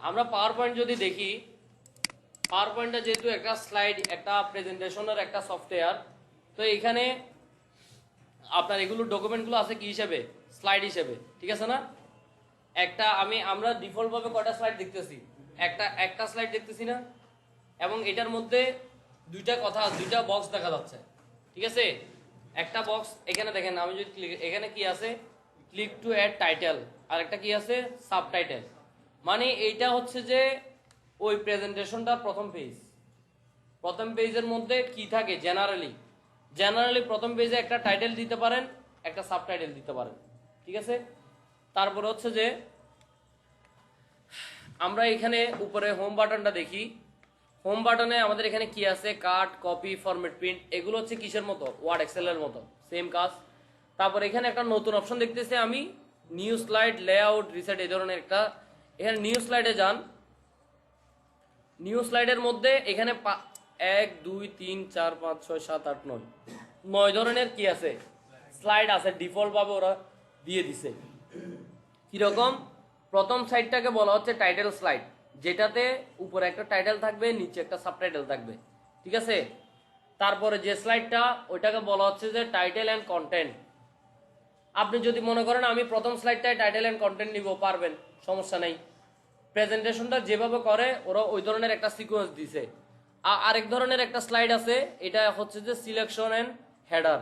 আমরা power point যদি দেখি, পাওয়ার পয়েন্টটা যেহেতু একটা স্লাইড, একটা প্রেজেন্টেশনের একটা সফটওয়্যার, তো এখানে আপনার এগুলো ডকুমেন্টগুলো আছে কি হিসেবে, স্লাইড হিসেবে, ঠিক আছে না? আমরা ডিফল্ট ভাবে কয়টা স্লাইড দেখতেছি, একটা স্লাইড দেখতেছি না, এবং এটার মধ্যে দুইটা বক্স দেখা যাচ্ছে, ঠিক আছে? একটা বক্স এখানে দেখেন, আমি যদি এখানে কি আছে, ক্লিক টু অ্যাড টাইটেল, আর একটা কি আছে, সাবটাইটেল। মানে এইটা হচ্ছে যে ওই প্রেজেন্টেশনটা প্রথম পেজের মধ্যে কি থাকে, জেনারেলি প্রথম পেজে একটা টাইটেল দিতে পারেন, একটা সাবটাইটেল দিতে পারেন, ঠিক আছে? তারপরে হচ্ছে যে আমরা এখানে উপরে হোম বাটনটা দেখি, হোম বাটনে আমাদের এখানে কি আছে, কাট, কপি, ফরম্যাট, প্রিন্ট, এগুলো হচ্ছে কিসের মতো, ওয়ার্ড এক্সেলের মতো, সেম কাজ। তারপর এখানে একটা নতুন অপশন দেখতেছি আমি, নিউ স্লাইড, লেআউট, রিসেট, এই ধরনের একটা। এখানে নিউ স্লাইডে যান, নিউ স্লাইডের মধ্যে এখানে 1 2 3 4 5 6 7 8 9 ধরনের কি আছে, স্লাইড আছে, ডিফল্ট ভাবে ওরা দিয়ে দিছে। কিরকম, প্রথম সাইডটাকে বলা হচ্ছে টাইটেল স্লাইড, যেটাতে উপরে একটা টাইটেল থাকবে, নিচে একটা সাবটাইটেল থাকবে, ঠিক আছে? তারপরে যে স্লাইডটা, ওইটাকে বলা হচ্ছে যে টাইটেল অ্যান্ড কন্টেন্ট। আপনি যদি মনে করেন আমি প্রথম স্লাইডটায় টাইটেল অ্যান্ড কন্টেন্ট নিব, পারবেন, সমস্যা নেই। প্রেজেন্টেশনটা যেভাবে করে ওরা ওই ধরনের একটা সিকোয়েন্স দিছে। আরেক ধরনের একটা স্লাইড আছে, এটা হচ্ছে যে সিলেকশন অ্যান্ড হেডার।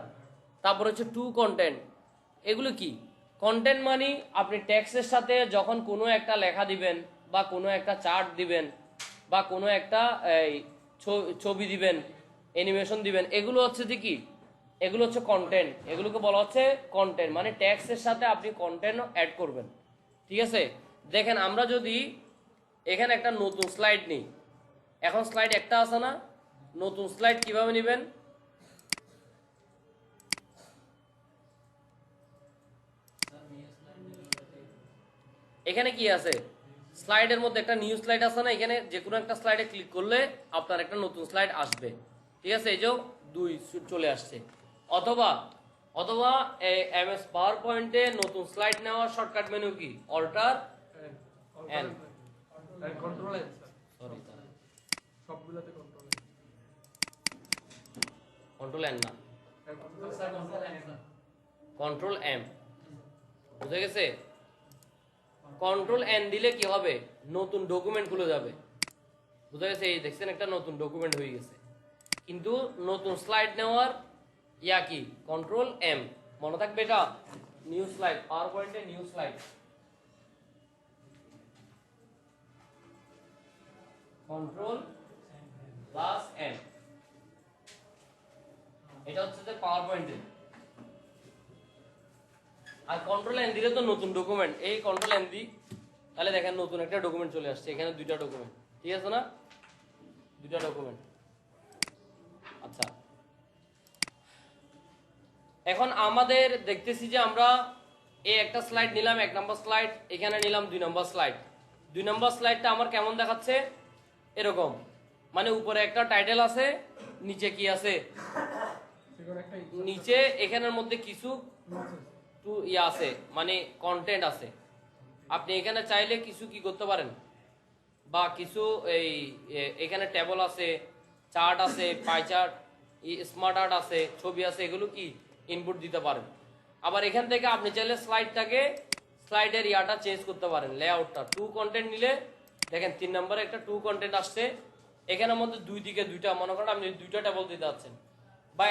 তারপর হচ্ছে টু কন্টেন্ট। এগুলো কি, কন্টেন্ট মানে আপনি টেক্সটের সাথে যখন কোনো একটা লেখা দিবেন, বা কোনো একটা চার্ট দিবেন, বা কোনো একটা ছবি দিবেন, অ্যানিমেশন দিবেন, এগুলো হচ্ছে যে কি, এগুলো হচ্ছে কন্টেন্ট। এগুলোকে বলা হচ্ছে কন্টেন্ট, মানে টেক্সটের সাথে আপনি কন্টেন্ট অ্যাড করবেন, ঠিক আছে? দেখেন, আমরা যদি এখানে একটা নতুন স্লাইড নিই, এখন স্লাইড একটা আছে না, নতুন স্লাইড কিভাবে নেবেন, এখানে কি আছে, স্লাইডের মধ্যে একটা নিউ স্লাইড আছে না, এখানে যে কোনো একটা স্লাইডে ক্লিক করলে আপনার একটা নতুন স্লাইড আসবে, ঠিক আছে? এই যে 2 চলে আসছে। অথবা এমএস পাওয়ার পয়েন্টে নতুন স্লাইড নেওয়ার শর্টকাট মেনু কি, alter N, control N, sorry সবগুলোতে কন্ট্রোল এন না, কন্ট্রোল এম, বুঝে গেছে? কন্ট্রোল এন দিলে কি হবে, নতুন ডকুমেন্ট খুলে যাবে, বুঝা গেছে? এই দেখছেন, একটা নতুন ডকুমেন্ট হয়ে গেছে। কিন্তু নতুন স্লাইড নেওয়ার ইয়া কি, কন্ট্রোল এম, মনে থাকবে এটা, নিউ স্লাইড, পাওয়ার পয়েন্টে new slide, control plus M, এটা হচ্ছে যে পাওয়ার পয়েন্টে। আর কন্ট্রোল এন দিলে তো নতুন ডকুমেন্ট, এই কন্ট্রোল এন দি, তাহলে দেখেন নতুন একটা ডকুমেন্ট চলে আসছে, এখানে 2টা ডকুমেন্ট, ঠিক আছে না, 2টা ডকুমেন্ট। আচ্ছা, এখন আমাদের দেখতেছি যে আমরা এই একটা স্লাইড নিলাম, 1 নম্বর স্লাইড, এখানে নিলাম 2 নম্বর স্লাইড। 2 নম্বর স্লাইডটা আমার কেমন দেখাচ্ছে, এরকম, মানে উপরে একটা টাইটেল আছে, নিচে কি আছে, নিচে এখানের মধ্যে কিছু আছে, মানে কন্টেন্ট আছে। আপনি এখানে চাইলে কিছু কি করতে পারেন, বা কিছু এখানে টেবল আছে, চার্ট আছে, পাই চার্ট, স্মার্ট আর্ট আছে, ছবি আছে, এগুলো কি ইনপুট দিতে পারেন। আবার এখান থেকে আপনি চাইলে স্লাইডের ইয়াটা চেঞ্জ করতে পারেন, লেআউটটা। টু কন্টেন্ট নিলে দেখেন 3 নম্বরে একটা টু কন্টেন্ট আসছে, এখানের মধ্যে 2 দিকে 2টা, মনে করেন আপনি 2টা টেবল দিতে যাচ্ছেন, বা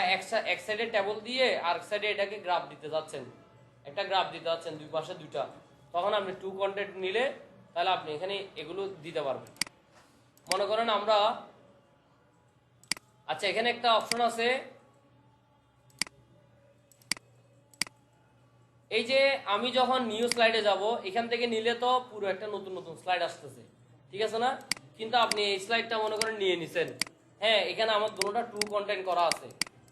এক সাইডে টেবল দিয়ে আর এক সাইডে এটাকে গ্রাফ দিতে যাচ্ছেন, একটা গ্রাফ দিতে যাচ্ছেন, 2 পাশে 2টা, তখন আপনি টু কন্টেন্ট নিলে তাহলে আপনি এখানে এগুলো দিতে পারবেন। মনে করেন আমরা, আচ্ছা এখানে একটা অপশন আছে, এই যে আমি যখন নিউ স্লাইডে যাব, এখান থেকে নিলে তো পুরো একটা নতুন স্লাইড আসতেছে, ঠিক আছে না? কিন্তু আপনি এই স্লাইডটা মনে করেন নিয়ে নিছেন, হ্যাঁ, এখানে আমার দুটোটা টু কন্টেন্ট করা আছে,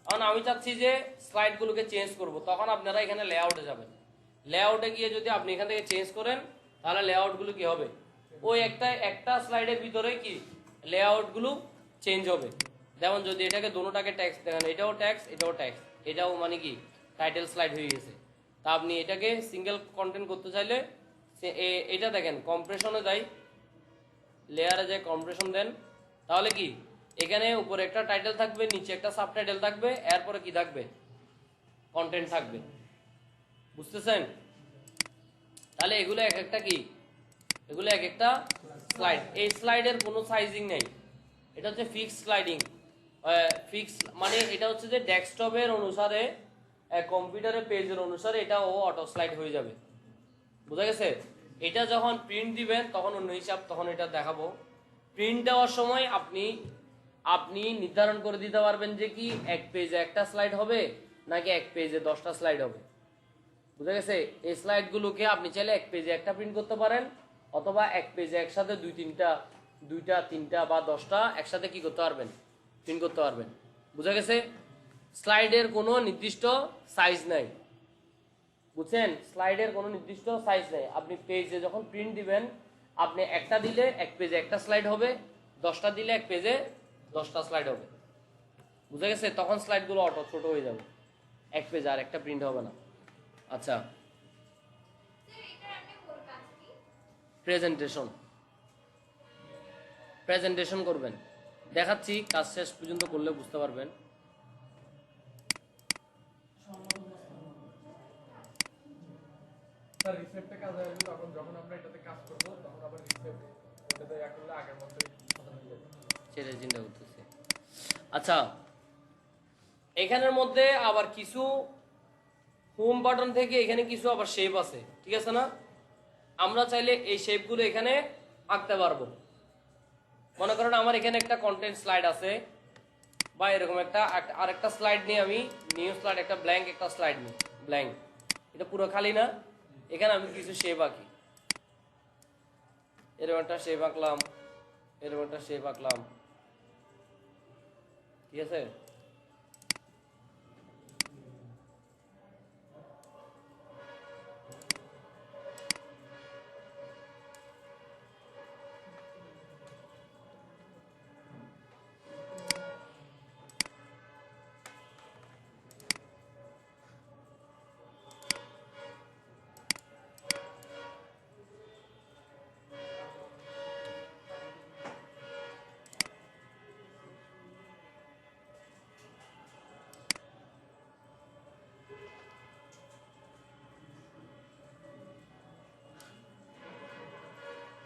কারণ আমি চাচ্ছি যে স্লাইডগুলোকে চেঞ্জ করব, তখন আপনারা এখানে লেআউটে যাবেন। লেআউটে গিয়ে যদি আপনি এখান থেকে চেঞ্জ করেন, তাহলে লেআউটগুলো কি হবে, ওই একটা স্লাইডের ভিতরে কি লেআউটগুলো চেঞ্জ হবে। যেমন যদি এটাকে দুটোটাকে ট্যাক্স দেখেন, এটাও ট্যাক্স, এটাও ট্যাক্স, এটাও মানে কি টাইটেল স্লাইড হয়ে গেছে। তা আপনি এটাকে সিঙ্গেল কন্টেন্ট করতে চাইলে এটা দেখেন, কম্প্রেশনে যাই, লেয়ারে যে কম্প্রেশন দেন, তাহলে কি এখানে উপরে একটা টাইটেল থাকবে, নিচে একটা সাবটাইটেল থাকবে, এরপরে কি থাকবে, কন্টেন্ট থাকবে। বুঝতেছেন? তাহলে এগুলো এক একটা কি, এগুলো এক একটা স্লাইড। এই স্লাইডের কোনো সাইজিং নেই, এটা হচ্ছে ফিক্স স্লাইডিং। ফিক্স মানে এটা হচ্ছে যে ডেস্কটপের অনুসারে, কম্পিউটারের পেজের অনুসারে এটা ও অটো স্লাইড হয়ে যাবে। বুঝা গেছে? এটা যখন প্রিন্ট দিবেন তখন অন্য হিসাব, তখন এটা দেখাবো। প্রিন্ট দেওয়ার সময় আপনি নির্ধারণ করে দিতে পারবেন যে কি এক পেজে একটা স্লাইড হবে নাকি এক পেজে 10টা স্লাইড হবে। বুঝা গেছে? এই স্লাইডগুলোকে আপনি চাইলে এক পেজে একটা প্রিন্ট করতে পারেন, অথবা এক পেজে একসাথে দুইটা তিনটা বা 10টা একসাথে কি করতে পারবেন, প্রিন্ট করতে পারবেন। বুঝা গেছে? স্লাইডের কোনো নির্দিষ্ট সাইজ নাই। বুঝছেন? স্লাইডের কোনো নির্দিষ্ট সাইজ নেই। আপনি পেজে যখন প্রিন্ট দিবেন, আপনি একটা দিলে এক পেজে একটা স্লাইড হবে, 10টা দিলে এক পেজে 10টা স্লাইড হবে। বুঝা গেছে? তখন স্লাইডগুলো অটো ছোট হয়ে যাবে, এক পেজে আর একটা প্রিন্ট হবে না। আচ্ছা, প্রেজেন্টেশন করবেন, দেখাচ্ছি, কাজ শেষ পর্যন্ত করলে বুঝতে পারবেন। স্যার রিসেপ্টে কাজ আসবে, তখন যখন আমরা এটাতে কাজ করব তখন আবার রিসেপ্ট এটাতে ইয়া করলে আগের মতোই সাজানো হয়ে যাবে। সেটা চিন্তা করতেছি। আচ্ছা, এখানের মধ্যে আবার কিছু হোম বাটন থেকে এখানে কিছু আবার শেপ আছে, ঠিক আছে না? আমরা চাইলে এই শেপগুলো এখানে আঁকতে পারবো। মনে করেন আমার এখানে একটা কন্টেন্ট স্লাইড আছে, বা এরকম আরেকটা স্লাইড নিয়ে আমি নিউ স্লাইড, একটা ব্ল্যাঙ্ক একটা স্লাইড নিই, ব্ল্যাঙ্ক, এটা পুরো খালি না, এখানে আমি কিছু শেপ আঁকি। এরকম একটা শেপ আঁকলাম, এরকম একটা শেপ আঁকলাম, ঠিক আছে?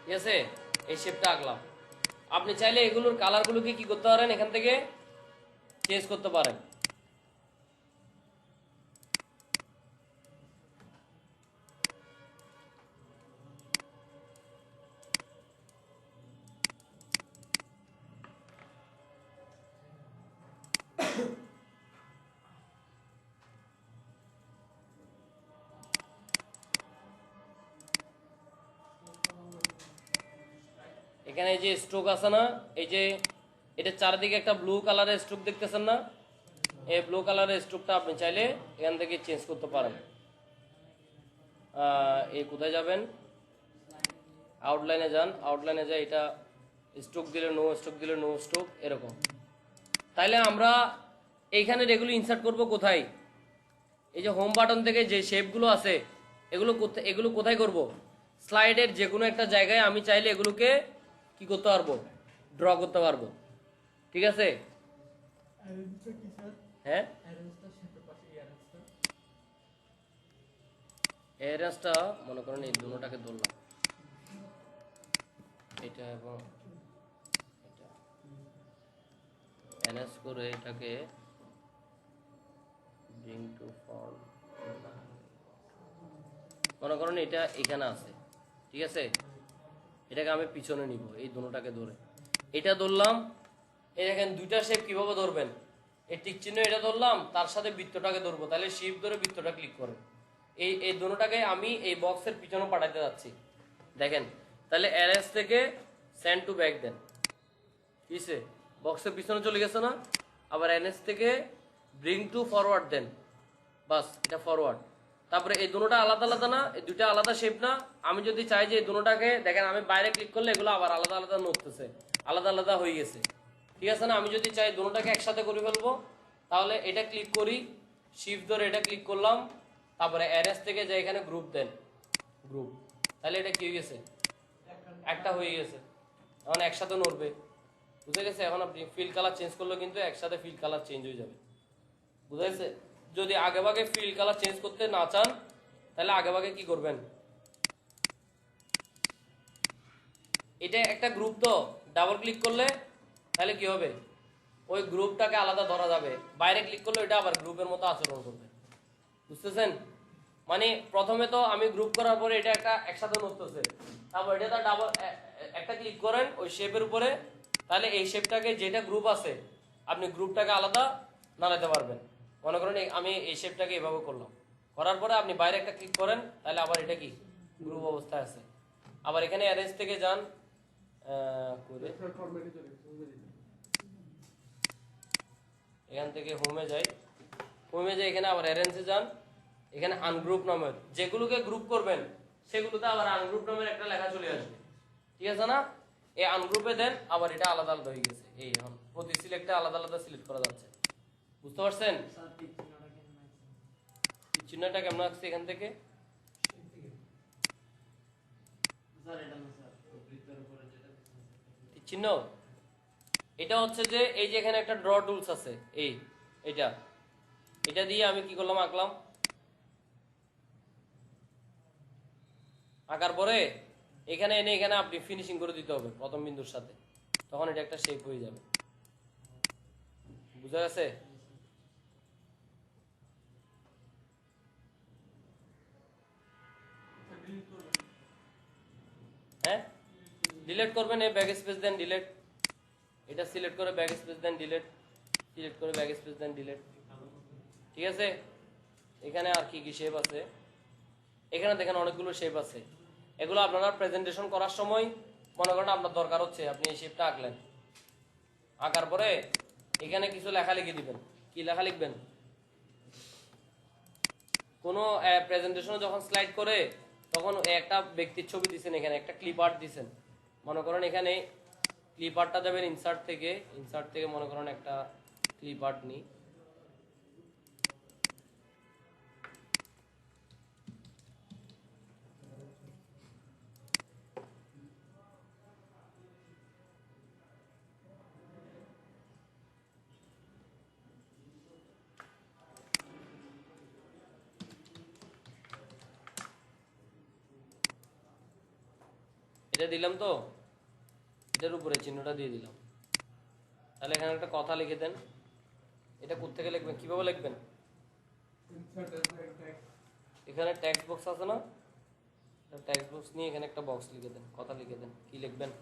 ঠিক আছে, এই শেপটা আঁকলাম। আপনি চাইলে এগুলোর কালারগুলোকে কি করতে পারেন, এখান থেকে চেঞ্জ করতে পারেন। এখানে এই যে স্ট্রোক আছে না, এই যে এটা চারিদিকে একটা ব্লু কালারের স্ট্রোক দেখতেছেন না, এই ব্লু কালারের স্ট্রোকটা আপনি চাইলে এখান থেকে চেঞ্জ করতে পারেন। এই কোথায় যাবেন, আউটলাইনে যান, আউটলাইনে যাই, এটা স্ট্রোক দিলে নো, স্ট্রোক দিলে নো স্ট্রোক, এরকম। তাইলে আমরা এইখানে এগুলো ইনসার্ট করব কোথায়? এই যে হোম বাটন থেকে যে শেপগুলো আছে, এগুলো কোথায় করব? স্লাইডের যে কোনো একটা জায়গায় আমি চাইলে এগুলোকে কি করতে পারবো, ড্র করতে পারবো। ঠিক আছে? অ্যারেঞ্জটা কি স্যার? হ্যাঁ, অ্যারেঞ্জটা শেপের পাশে অ্যারেঞ্জটা অ্যারেঞ্জটা মনে করেন এই দুটোটাকে ধরলাম, এটা এবং এটা অ্যারেঞ্জ করে এটাকে ব্রিং টু ফর্ম, মনে করেন এটা এখানে আছে, ঠিক আছে? এটাকে আমি পিছনে নিব, এই দুটোটাকে ধরে এটা ধরলাম। এই দেখেন দুইটা শেপ কিভাবে ধরবেন, এই টিক চিহ্ন এটা ধরলাম, তার সাথে বৃত্তটাকে ধরবো, তাহলে শিফট ধরে বৃত্তটা ক্লিক করেন। এই দুটোটাকে আমি এই বক্সের পিছনে পাঠাতে যাচ্ছি, দেখেন। তাহলে অ্যারেঞ্জ থেকে সেন্ড টু ব্যাক দেন, কিসে বক্সের পিছনে চলে গেছে না? আবার অ্যারেঞ্জ থেকে ব্রিং টু ফরওয়ার্ড দেন, বাস এটা ফরওয়ার্ড। তারপরে এই দুটোটা আলাদা আলাদা না, এই দুইটা আলাদা শেপ না। আমি যদি চাই যে এই দুটোটাকে, দেখেন আমি বাইরে ক্লিক করলে এগুলো আবার আলাদা আলাদা নড়তেছে, আলাদা আলাদা হয়ে গেছে, ঠিক আছে না? আমি যদি চাই দুটোটাকে একসাথে করে ফেলবো, তাহলে এটা ক্লিক করি, শিফট ধরে এটা ক্লিক করলাম, তারপরে অ্যারেঞ্জ থেকে যে এখানে গ্রুপ দেন, গ্রুপ, তাহলে এটা কি হয়ে গেছে, একটা হয়ে গেছে। এখন একসাথে নড়বে, বুঝে গেছে? এখন আপনি ফিল কালার চেঞ্জ করলে কিন্তু একসাথে ফিল কালার চেঞ্জ হয়ে যাবে, বুঝা গেছে? যদি আগে ভাগে ফিল কালার চেঞ্জ করতে না চান তাহলে আগে ভাগে কি করবেন, এটা একটা গ্রুপ তো ডাবল ক্লিক করলে তাহলে কি হবে, ওই গ্রুপটাকে আলাদা ধরা যাবে। বাইরে ক্লিক করলে ওইটা আবার গ্রুপের মতো আচরণ করবে, বুঝতেছেন? মানে প্রথমে তো আমি গ্রুপ করার পরে এটা একটা একসাথে নড়তেছে, তারপর এটা তো ডাবল একটা ক্লিক করেন ওই শেপের উপরে, তাহলে এই শেপটাকে যেটা গ্রুপ আছে আপনি গ্রুপটাকে আলাদা নাড়াতে পারবেন। মনে করেন আমি এই শেপটাকে এভাবে করলাম, করার পরে আপনি বাইরে একটা ক্লিক করেন তাহলে আবার এটা কি গ্রুপ অবস্থায় আছে। আবার এখানে অ্যারেঞ্জ থেকে যান, করে এখান থেকে হোমে যাই, হোমে যাই এখানে আবার অ্যারেঞ্জে যান, এখানে আনগ্রুপ নামের যেগুলোকে গ্রুপ করবেন সেগুলোতে আবার আনগ্রুপ নামের একটা লেখা চলে আসবে, ঠিক আছে না? এই আনগ্রুপে দেন, আবার এটা আলাদা আলাদা হয়ে গেছে। এই এখন প্রতি সিলেক্টে আলাদা আলাদা সিলেক্ট করা যাচ্ছে, বুঝতে পারছেন? চিহ্নটা কেমন আসছে এখান থেকে? চিহ্ন এটা হচ্ছে যে এই যে এখানে একটা ড্র টুলস আছে, এটা এটা দিয়ে আমি কি করলাম, আঁকলাম, আঁকার পরে এখানে এনে এখানে আপনি ফিনিশিং করে দিতে হবে প্রথম বিন্দুর সাথে, তখন এটা একটা শেপ হয়ে যাবে, বুঝা গেছে? হ্যাঁ, ডিলিট করবেন, এই ব্যাক স্পেস দেন ডিলিট, এটা সিলেক্ট করে ব্যাক স্পেস দেন ডিলিট, সিলেক্ট করে ব্যাক স্পেস দেন ডিলিট, ঠিক আছে? এখানে আর কি কি শেপ আছে, এখানে দেখেন অনেকগুলো শেপ আছে, এগুলো আপনারা প্রেজেন্টেশন করার সময় মনে করেন আপনার দরকার হচ্ছে, আপনি এই শেপটা আঁকলেন, আঁকার পরে এখানে কিছু লেখা লিখে দিবেন। কি লেখা লিখবেন? কোনো প্রেজেন্টেশনে যখন স্লাইড করে তখন একটা ব্যক্তির ছবি দিচ্ছেন, এখানে একটা ক্লিপ আর্ট দিচ্ছেন, মনে করেন এখানে ক্লিপ আর্টটা দেবেন ইনসার্ট থেকে, ইনসার্ট থেকে মনে করেন একটা ক্লিপ আর্ট নিই, এটা দিলাম তো, এটার উপরে চিহ্নটা দিয়ে দিলাম, তাহলে এখানে একটা কথা লিখে দেন। এটা কোত্থেকে লিখবেন, কিভাবে লিখবেন? এখানে টেক্সট বক্স আছে না, টেক্সট বক্স নিয়ে এখানে একটা বক্স লিখে দেন, কথা লিখে দেন, কি লিখবেন?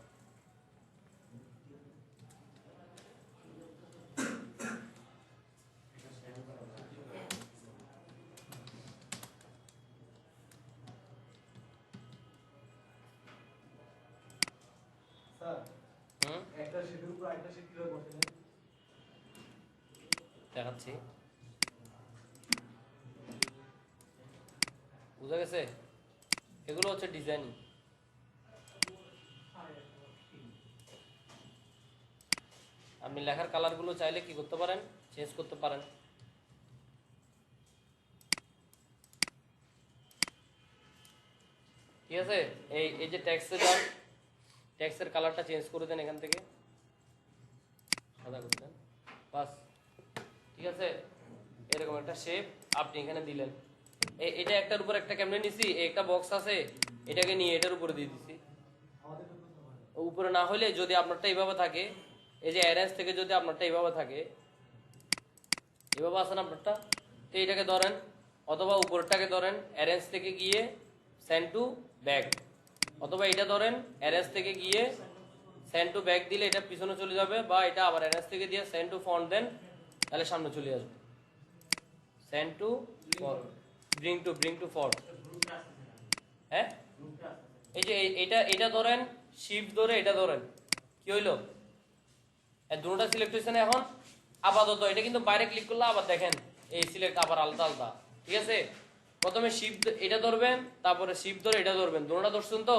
দেখাচ্ছি, বুঝা গেছে? এগুলো হচ্ছে ডিজাইন। আপনি লেখার কালারগুলো চাইলে কি করতে পারেন, চেঞ্জ করতে পারেন। ঠিক আছে, এই যে টেক্সটে যান, টেক্সটের কালারটা চেঞ্জ করে দেন, এখান থেকে সাদা করে দেন, বাস, ঠিক আছে? এরকম একটা শেপ আপনি এখানে দিলেন। এটা একটার উপর একটা কেমনে নিছি, একটা বক্স আছে, এটাকে নিয়ে এটার উপরে দিয়ে দিছি। উপরে না হলে যদি আপনারটা এইভাবে থাকে, এই যে অ্যারেঞ্জ থেকে যদি আপনারটা এইভাবে থাকে, এভাবে আসেন আপনারটা, তো এইটাকে ধরেন, অথবা উপরটাকে ধরেন, অ্যারেঞ্জ থেকে গিয়ে সেন্ড টু ব্যাক, অথবা এটা ধরেন অ্যারেঞ্জ থেকে গিয়ে সেন্ড টু ব্যাক দিলে এটা পিছনে চলে যাবে, বা এটা আবার অ্যারেঞ্জ থেকে দিয়ে সেন্ড টু ফ্রন্ট দেন, তাহলে সামনে চলে আসবে। Send to bring to forward, হ্যাঁ? এই যে এটা ধরেন, শিফট ধরে এটা ধরেন, কি হইলো, দুটোটা সিলেক্ট হয়েছে না? এখন আপাতত এটা কিন্তু বাইরে ক্লিক করলে আবার দেখেন এই সিলেক্ট আবার আলাদা আলাদা, ঠিক আছে? প্রথমে শিফট এটা ধরবেন, তারপরে শিফট ধরে এটা ধরবেন, দুটোটা ধরছেন তো,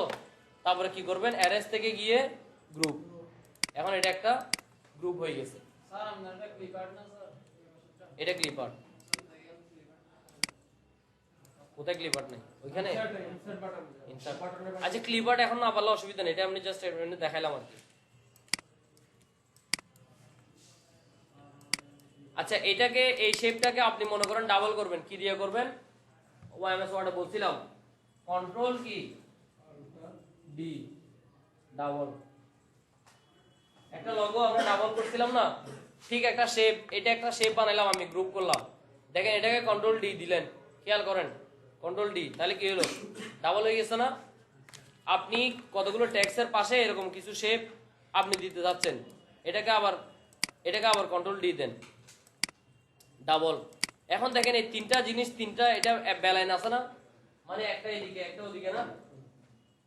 তারপরে কি করবেন, অ্যারেঞ্জ থেকে গিয়ে গ্রুপ, এখন এটা একটা গ্রুপ হয়ে গেছে। এটা ক্লিপ আর্ট, কোথায় ক্লিপ আর্ট নেই? ওইখানে ইনসার্ট। আচ্ছা, ক্লিপ আর্ট এখন না পারলে অসুবিধা নেই, এটা আমি জাস্ট দেখাইলাম আর কি। আচ্ছা এটাকে এই শেপটাকে আপনি মনে করেন ডাবল করবেন, কি দিয়ে করবেন? ওএমএস ওয়ার্ডে বলছিলাম কন্ট্রোল কি ডি, ডাবল। একটা লগো আমরা ডাবল করছিলাম না, ঠিক একটা শেপ, এটা একটা শেপ বানাইলাম আমি, গ্রুপ করলাম, দেখেন এটাকে কন্ট্রোল ডি দিলেন, খেয়াল করেন কন্ট্রোল ডি, তাহলে কি হলো? ডাবল হয়ে গেছে না? আপনি কতগুলো ট্যাক্সের পাশে এরকম কিছু শেপ আপনি দিতে যাচ্ছেন, এটাকে আবার কন্ট্রোল ডি দেন, ডাবল। এখন দেখেন এই তিনটা জিনিস, তিনটা এটা বেলাইন আছে না, মানে একটা এদিকে একটা ওদিকে না,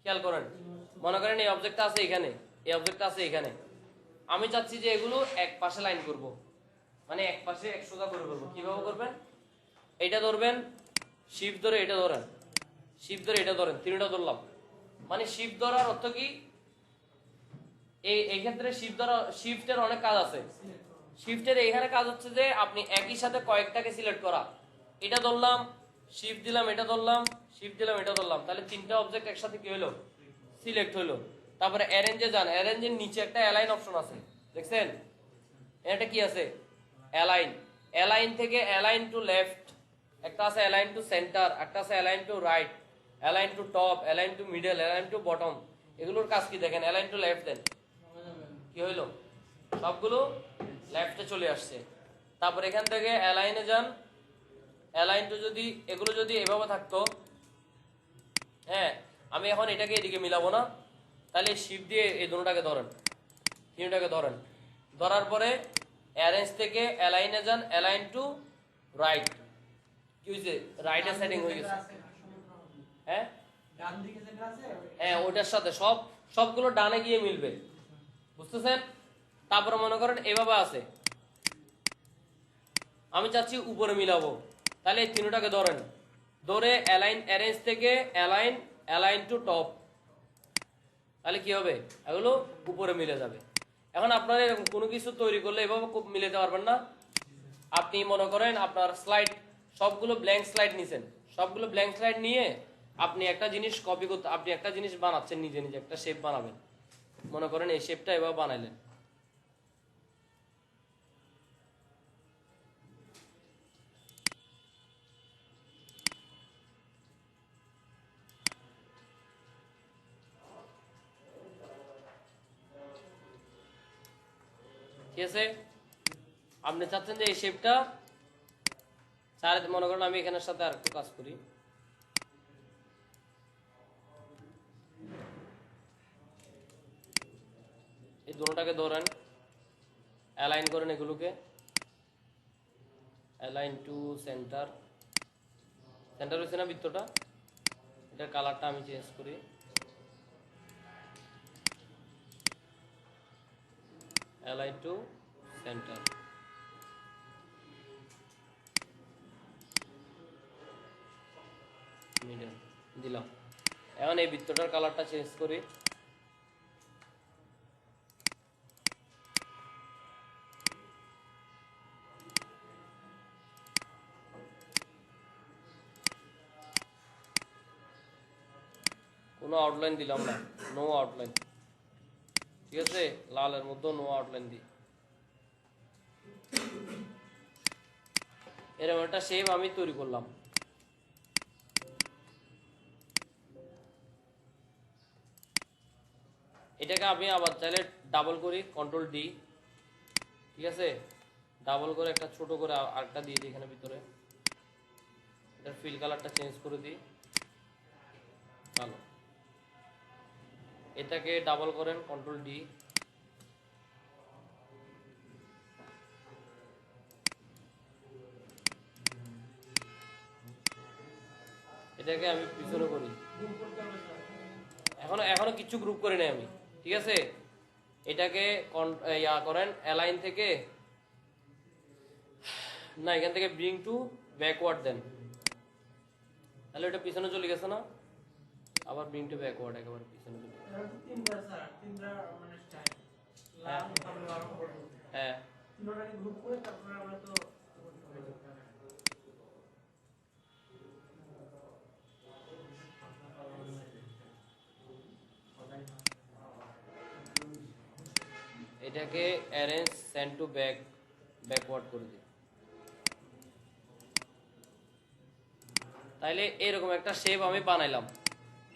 খেয়াল করেন। মনে করেন এই অবজেক্টটা আছে এখানে, এই অবজেক্টটা আছে এখানে, আমি চাচ্ছি যে এগুলো এক পাশে লাইন করব, মানে এক পাশে এক সোজা করে করবো। কিভাবে করবেন? এটা ধরবেন, শিফট ধরে এটা ধরেন, শিফট ধরে এটা ধরেন, তিনটা ধরলাম। মানে শিফট ধরার অর্থ কি? এই ক্ষেত্রে শিফটের অনেক কাজ আছে। শিফটের এখানে কাজ হচ্ছে যে আপনি একই সাথে কয়েকটাকে সিলেক্ট করা। এটা ধরলাম, শিফট দিলাম, এটা ধরলাম, শিফট দিলাম, এটা ধরলাম, তাহলে তিনটা অবজেক্ট একসাথে কি হলো? সিলেক্ট হলো। তারপরে অ্যারেঞ্জে যান, অ্যারেঞ্জের নিচে একটা অ্যালাইন অপশন আছে, দেখছেন? এটা কি আছে? অ্যালাইন। অ্যালাইন থেকে অ্যালাইন টু লেফট, একটা আছে অ্যালাইন টু সেন্টার, একটা আছে align two right, align to top, align two middle, align to bottom. এগুলোর কাজ কি দেখেন? অ্যালাইন টু লেফট দেন, কি হইলো? সবগুলো লেফটে চলে আসছে। তারপর এখান থেকে অ্যালাইনে যান, অ্যালাইন টু, যদি এগুলো যদি এভাবে থাকতো, হ্যাঁ আমি এখন এটাকে এদিকে মিলাবো না, তাহলে শিফট দিয়ে এই দুটোটাকে ধরেন, তিনটাকে ধরেন, ধরার পরে অ্যারেঞ্জ থেকে অ্যালাইনে যান, অ্যালাইন টু রাইট, কি হয়েছে? রাইটে সেটিং হয়ে গেছে। হ্যাঁ হ্যাঁ, ওইটার সাথে সবগুলো ডানে গিয়ে মিলবে, বুঝতেছেন? তারপরে মনে করেন এভাবে আছে, আমি চাচ্ছি উপরে মিলাবো, তাহলে এই তিনটাকে ধরেন, ধরে অ্যালাইন, অ্যারেঞ্জ থেকে অ্যালাইন, অ্যালাইন টু টপ, তাহলে কি হবে? এগুলো উপরে মিলে যাবে। এখন আপনারা এরকম কোনো কিছু তৈরি করলে এভাবে খুব মিলাতে পারবেন না। আপনি মনে করেন আপনার স্লাইড, সবগুলো ব্ল্যাঙ্ক স্লাইড নিছেন, সবগুলো ব্ল্যাঙ্ক স্লাইড নিয়ে আপনি একটা জিনিস কপি করতে, আপনি একটা জিনিস বানাচ্ছেন নিজে নিজে, একটা শেপ বানাবেন, মনে করেন এই শেপটা এভাবে বানাইলেন, ঠিক আছে? আপনি চাচ্ছেন যে এই শেপটা মনে করেন, আমি এখানের সাথে আর একটু কাজ করি, এই দুটোটাকে ধরেন, অ্যালাইন করেন, এগুলোকে অ্যালাইন টু সেন্টার, সেন্টার হয়েছে না বৃত্তটা? এটার কালারটা আমি চেঞ্জ করি, অ্যালাইন টু সেন্টার, মিডল দিলাম। এখন এই বৃত্তটার কালারটা চেঞ্জ করি, কোনো আউটলাইন দিলাম না, নো আউটলাইন, ঠিক আছে? লালের মধ্যে নো আউটলাইন দিই। এরকম একটা শেপ আমি তৈরি করলাম। এটাকে আমি আবার চাইলে ডাবল করি, কন্ট্রোল ডি, ঠিক আছে? ডাবল করে একটা ছোট করে আরেকটা দিয়ে দিই এখানে ভিতরে, এটার ফিল কালারটা চেঞ্জ করে দিই কালো। এটাকে ডাবল করেন, কন্ট্রোল ডি, এটাকে আমি পিছনে করি, এখনো কিছু গ্রুপ করে নেই আমি, ঠিক আছে? এটাকে ইয়া করেন, অ্যালাইন থেকে না, এখান থেকে ব্রিং টু ব্যাকওয়ার্ড দেন, তাহলে ওটা পিছনে চলে গেছে না? আবার ব্রিং টু ব্যাকওয়ার্ড, একেবারে পিছনে চলে গেছে। হ্যাঁ এটাকে অ্যারেঞ্জ সেন্ড টু ব্যাকওয়ার্ড করে দিই, তাইলে এরকম একটা শেপ আমি বানাইলাম,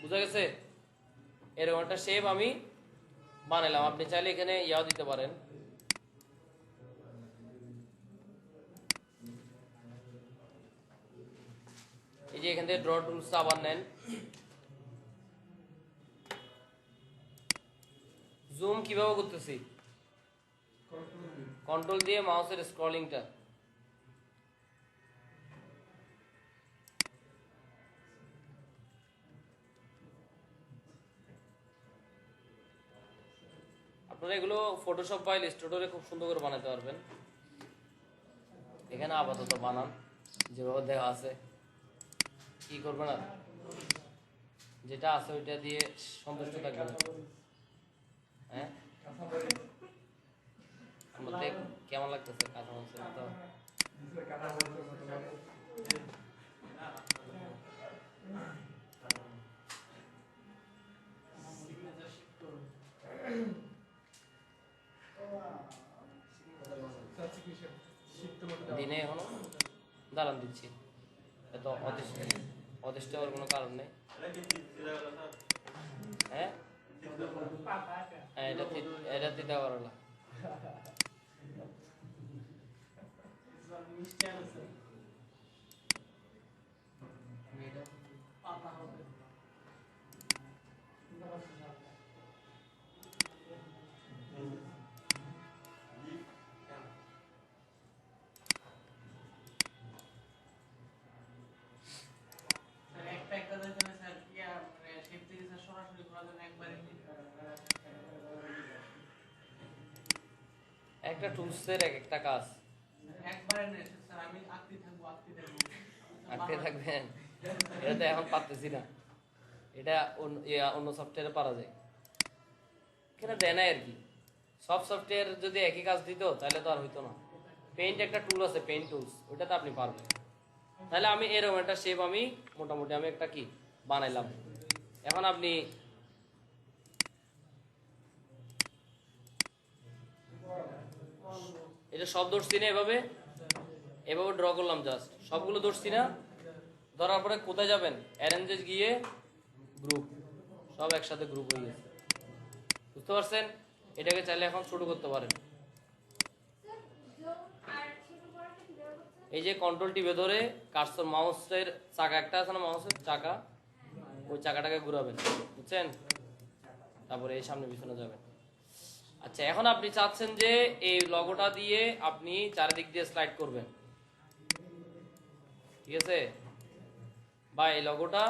বুঝা গেছে? এরকম একটা শেপ আমি বানাইলাম। আপনি চাইলে এখানে ইয়াও দিতে পারেন, এই যে এখান থেকে ড্র টুলস আবার নেন, জুম কিভাবে করতেছি, কন্ট্রোল দিয়ে মাউসের স্ক্রলিংটা, আপনারা এগুলো ফটোশপ বা ইলাস্ট্রেটরে খুব সুন্দর করে বানাতে পারবেন। এখানে আপাতত বানান যেভাবে দেওয়া আছে, কি করবেন আর যেটা আছে ওইটা দিয়ে সন্তুষ্ট থাকবেন। হ্যাঁ, বলতে কেমন লাগতেছে কাঁচা মাংসের মতো? দিনে এখনো দাঁড়ান দিচ্ছি, এত অদৃষ্ট হওয়ার কোনো কারণ নেই। হ্যাঁ, এটা তিতা করলা। একটা টুলসের এক একটা কাজ আঁকতে থাকবেন, এটা তো এখন পারতেছি না, এটা অন্য সফটওয়্যারে পারা যায়, এখানে দেয় না আর কি। সব সফটওয়্যার যদি একই কাজ দিত তাহলে তো আর হইতো না। পেইন্ট একটা টুল আছে, পেইন্ট টুলস, ওইটাতে আপনি পারবেন। তাহলে আমি এরকম একটা শেপ আমি মোটামুটি আমি একটা কি বানাইলাম। এখন আপনি এটা সব ধরছি না, এভাবে এভাবে ড্র করলাম, জাস্ট সবগুলো ধরছি না। ধরার পরে কোথায় যাবেন, অ্যারেঞ্জে গিয়ে গ্রুপ, সব একসাথে গ্রুপ হয়ে গেছে, বুঝতে পারছেন? এটাকে চাইলে এখন ছোট করতে পারেন। এই যে কন্ট্রোল টিপে ধরে কার্সর মাউসের চাকা একটা আছে না, মাউসের চাকা, ওই চাকাটাকে ঘুরাবেন, বুঝছেন? তারপরে এই সামনে পিছনে যাবেন। আচ্ছা, এখন আপনি চাচ্ছেন যে এই লগোটা দিয়ে আপনি চারিদিক দিয়ে স্লাইড করবেন, ঠিক আছে? বা এই লগোটা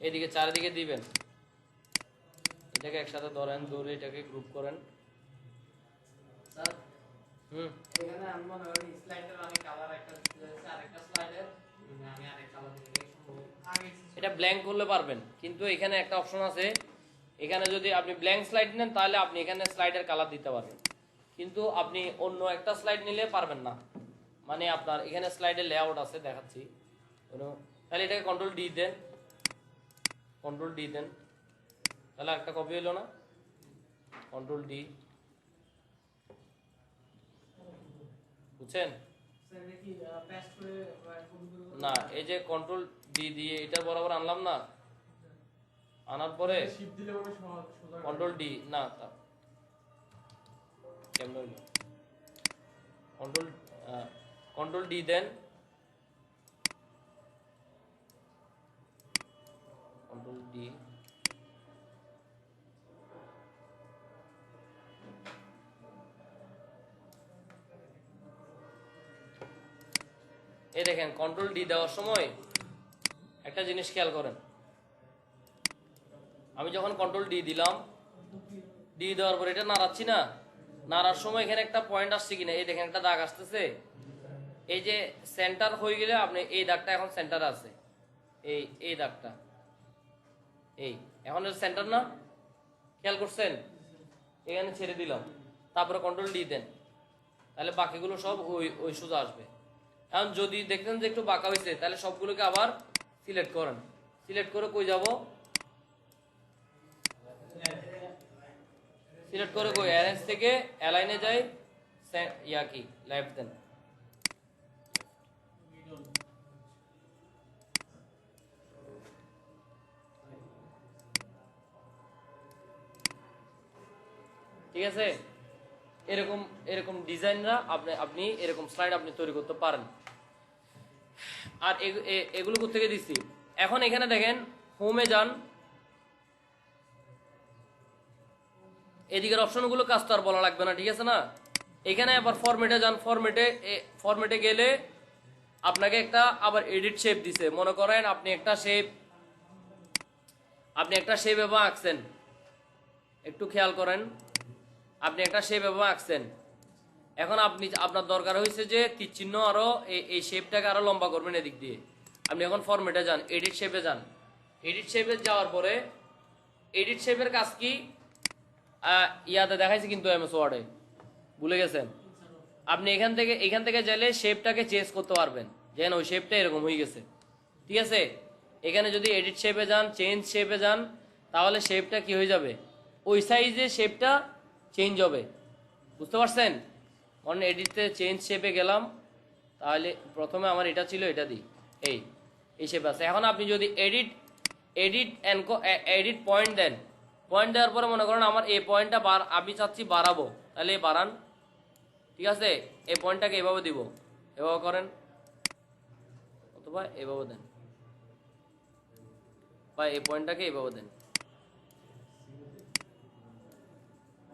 এদিকে চারিদিকে দিবেন, এটাকে একসাথে ধরেন, ধরে এটাকে গ্রুপ করেন। এখানে আমি মনে করি স্লাইডের অনেক কালার একটা আছে, আরেকটা স্লাইডের আমি আরেক কালার দিয়ে আগে এটা ব্ল্যাঙ্ক করলে পারবেন, কিন্তু এখানে একটা অপশন আছে, এখানে যদি আপনি ব্ল্যাঙ্ক স্লাইড নেন তাহলে আপনি এখানে স্লাইডের কালার দিতে পারবেন, কিন্তু আপনি অন্য একটা স্লাইড নিলে পারবেন না। মানে আপনার এখানে স্লাইডের লেআউট আছে, দেখাচ্ছি। তাহলে এটাকে কন্ট্রোল ডি দেন, কন্ট্রোল ডি দেন, তাহলে একটা কপি হলো না, কন্ট্রোল ডি, বুঝছেন? না, এই যে কন্ট্রোল ডি দিয়ে এটা বরাবর আনলাম না, আনার পরে কন্ট্রোল ডি, না কেমন হইল, কন্ট্রোল ডি দেন, কন্ট্রোল ডি, এই দেখেন কন্ট্রোল ডি দেওয়ার সময় একটা জিনিস খেয়াল করেন, আমি যখন কন্ট্রোল ডি দিলাম, ডি দেওয়ার পর এটা নাড়াচ্ছি না, নাড়ার সময় এখানে একটা পয়েন্ট আসছে কিনা, এই দেখেন একটা দাগ আসতেছে, এই যে সেন্টার হয়ে গেলে আপনি এই দাগটা এখন সেন্টার আছে, এই দাগটা, এই এখন সেন্টার না, খেয়াল করছেন? এখানে ছেড়ে দিলাম, তারপরে কন্ট্রোল ডি দেন, তাহলে বাকিগুলো সব ওই সোজা আসবে। এখন যদি দেখতেন যে একটু বাঁকা হয়েছে, তাহলে সবগুলোকে আবার সিলেক্ট করেন, সিলেক্ট করে কই যাব, সিলেক্ট করে কই অ্যারেঞ্জ থেকে অ্যালাইনে যাই, ইয়া কি লেফট দেন, ঠিক আছে, এরকম এরকম ডিজাইনরা আপনি এরকম স্লাইড আপনি তৈরি করতে পারেন। আর এগুলো কোথেকে দিচ্ছি, এখন এখানে দেখেন হোমে যান, এদিকের অপশনগুলো কাজ তো আর বলা লাগবে না, ঠিক আছে না। এখানে আবার ফরম্যাটে যান, ফরম্যাটে গেলে আপনাকে একটা আবার এডিট শেপ দিছে। মনে করেন আপনি একটা শেপ এভাবে আঁকছেন, একটু খেয়াল করেন, আপনি একটা শেপ এভাবে আঁকছেন। এখন আপনার দরকার হয়েছে যে তীর চিহ্ন আরো এই শেপটাকে আরো লম্বা করবেন এদিক দিয়ে। আপনি এখন ফরম্যাটে যান, এডিট শেপে যান। এডিট শেপে যাওয়ার পরে এডিট শেপের কাজ কি ইয়াতে দেখাইছি কিন্তু এমএস ওয়ার্ডে, ভুলে গেছেন। আপনি এখান থেকে চাইলে শেপটাকে চেঞ্জ করতে পারবেন, যেন ওই শেপটা এরকম হয়ে গেছে, ঠিক আছে। এখানে যদি এডিট শেপে যান, চেঞ্জ শেপে যান, তাহলে শেপটা কি হয়ে যাবে, ওই সাইজে শেপটা চেঞ্জ হবে, বুঝতে পারছেন। কারণ এডিটে চেঞ্জ শেপে গেলাম, তাহলে প্রথমে আমার এটা ছিল, এটা দিই এই শেপ আছে। এখন আপনি যদি এডিট পয়েন্ট দেন, পয়েন্ট দেওয়ার পরে মনে করেন আমার এই পয়েন্টটা আমি চাচ্ছি বাড়াবো, তাহলে বাড়ান, ঠিক আছে। এই পয়েন্টটাকে এভাবে দিব, এভাবে করেন, অথবা এভাবে দেন, বা এই পয়েন্টটাকে এভাবে দেন,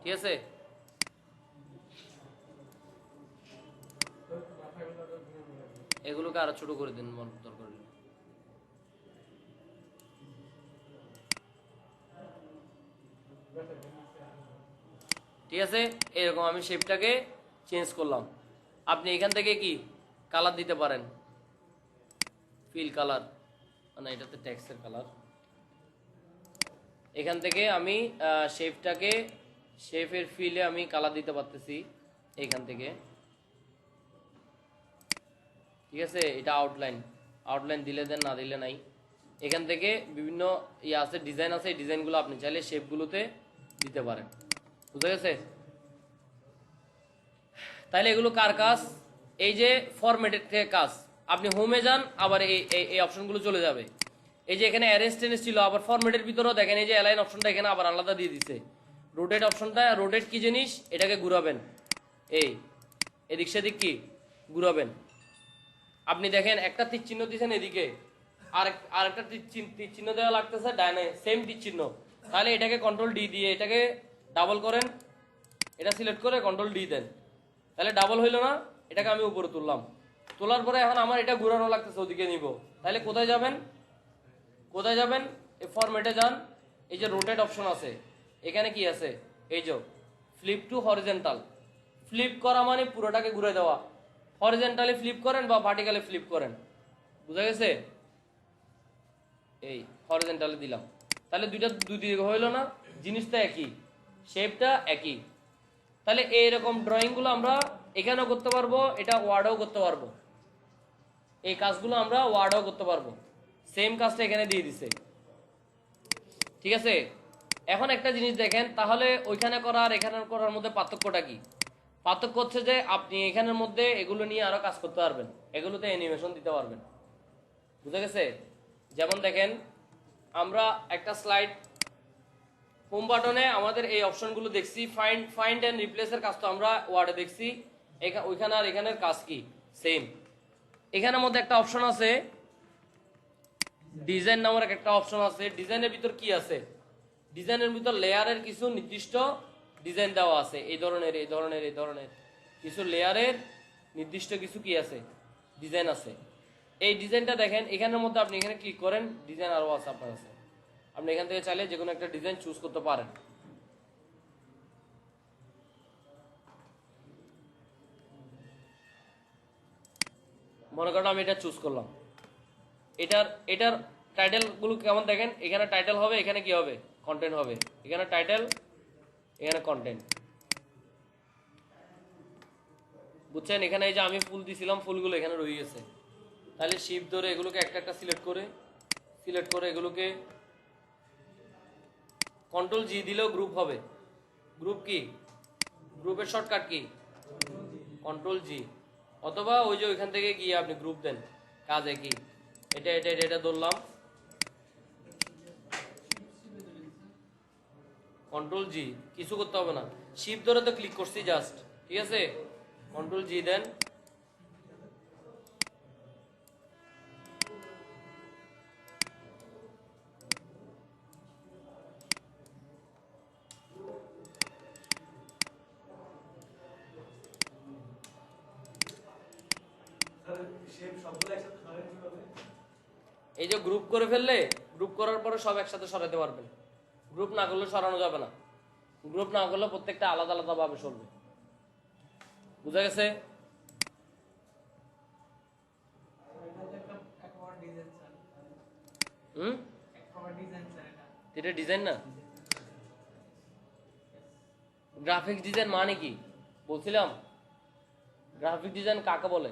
ঠিক আছে। এগুলোকে আরো ছোট করে দিন দরকার হলে। ঠিক আছে, এরকম আমি শেপটাকে চেঞ্জ করলাম। আপনি এখান থেকে কি কালার দিতে পারেন, ফিল কালার, না এটাতে টেক্সটের কালার। এখান থেকে আমি শেপের ফিলে আমি কালার দিতে পারতেছি এখান থেকে, ঠিক আছে। এটা আউটলাইন দিলে দেন, না দিলে নাই। এখান থেকে বিভিন্ন আছে, ডিজাইন আছে, এই ডিজাইনগুলো আপনি চাইলে শেপগুলোতে দিতে পারেন, বুঝা গেছে। তাইলে এগুলো কার কাজ, এই যে ফরম্যাটের থেকে কাজ। আপনি হোমে যান, আবার এই অপশনগুলো চলে যাবে। এই যে এখানে অ্যারেঞ্জ টেনেস ছিল, আবার ফরম্যাটের ভিতরেও দেখেন এই যে অ্যালাইন অপশনটা এখানে আবার আলাদা দিয়ে দিছে। রোটেট অপশনটা, রোটেট কি জিনিস, এটাকে ঘুরাবেন, এদিক সেদিক কি ঘুরাবেন। আপনি দেখেন একটা তীর চিহ্ন দিয়েছেন এদিকে, আরেকটা তীর চিহ্ন দেওয়া লাগতেছে ডাইনে, সেম তীর চিহ্ন। তাহলে এটাকে কন্ট্রোল ডি দিয়ে এটাকে ডাবল করেন, এটা সিলেক্ট করে কন্ট্রোল ডি দেন, তাহলে ডাবল হইলো না। এটাকে আমি উপরে তুললাম, তোলার পরে এখন আমার এটা ঘুরানো লাগতেছে, ওদিকে নিব। তাহলে কোথায় যাবেন, এই ফরম্যাটে যান, এই যে রোটেট অপশন আছে, এখানে কি আছে, এই যে ফ্লিপ টু হরিজন্টাল। ফ্লিপ করা মানে পুরোটাকে ঘুরে দেওয়া। হরিজন্টালি ফ্লিপ করেন বা ভার্টিক্যালি ফ্লিপ করেন, বুঝা গেছে। এই হরিজন্টালি দিলাম, তাহলে দুই দিকে হইলো না, জিনিসটা একই, শেপটা একই। তাহলে এইরকম ড্রয়িংগুলো আমরা এখানেও করতে পারবো, এটা ওয়ার্ডেও করতে পারবো। এই কাজগুলো আমরা ওয়ার্ডেও করতে পারবো, সেম কাজটা এখানে দিয়ে দিছে, ঠিক আছে। এখন একটা জিনিস দেখেন, তাহলে ওইখানে করা আর এখানে করার মধ্যে পার্থক্যটা কি। পার্থক্য হচ্ছে যে আপনি এখানের মধ্যে এগুলো নিয়ে আরো কাজ করতে পারবেন, এগুলোতে অ্যানিমেশন দিতে পারবেন, বুঝা গেছে। যেমন দেখেন, আমরা একটা স্লাইড হোম বাটনে আমাদের এই অপশনগুলো দেখছি, ফাইন্ড এন্ড রিপ্লেসের কাজ তো আমরা ওয়ার্ডে দেখছি। ওইখানে আর এখানের কাজ কি সেম। এখানের মধ্যে একটা অপশন আছে ডিজাইন নামের একটা অপশন আছে। ডিজাইনের ভিতর কি আছে, ডিজাইনের ভিতর লেয়ারের কিছু নির্দিষ্ট ডিজাইন দেওয়া আছে, এই ধরনের কিছু লেয়ারের নির্দিষ্ট কিছু কি আছে, ডিজাইন আছে। এই ডিজাইনটা দেখেন এখানের মধ্যে, আপনি এখানে ক্লিক করেন, ডিজাইন আরো আছে আপনার কাছে, আপনি এখান থেকে চাইলে যে কোনো একটা ডিজাইন চুজ করতে পারেন। মনে করেন আমি এটা চুজ করলাম, এটার টাইটেল গুলো কেমন দেখেন, এখানে টাইটেল হবে, এখানে কি হবে, কন্টেন্ট হবে। এখানে টাইটেল, এখানে কন্টেন্ট, বুঝছেন। এখানে এই যে আমি ফুল দিছিলাম, ফুলগুলো এখানে রয়ে গেছে। তাহলে শিফট ধরে এগুলোকে একটা একটা সিলেক্ট করে এগুলোকে কন্ট্রোল জি দিলেও গ্রুপ হবে। গ্রুপ কি, গ্রুপের শর্টকাট কি, কন্ট্রোল জি, অথবা ওই যে ওইখান থেকে গিয়ে আপনি গ্রুপ দেন, কাজ একই। এটা ধরলাম, কন্ট্রোল জি, কিছু করতে হবে না, শিফট ধরে তো ক্লিক করছি জাস্ট, ঠিক আছে, কন্ট্রোল জি দেন। এই যে গ্রুপ করে ফেললে, গ্রুপ করার পরে সব একসাথে সরাতে পারবেন, গ্রুপ না করলে সরানো যাবে না, গ্রুপ না করলে প্রত্যেকটা আলাদা আলাদা ভাবে সরবে, বুঝা গেছে? হুম, এটা ডিজাইন না, গ্রাফিক্স ডিজাইন মানে কি বলছিলাম, গ্রাফিক ডিজাইন কাকে বলে?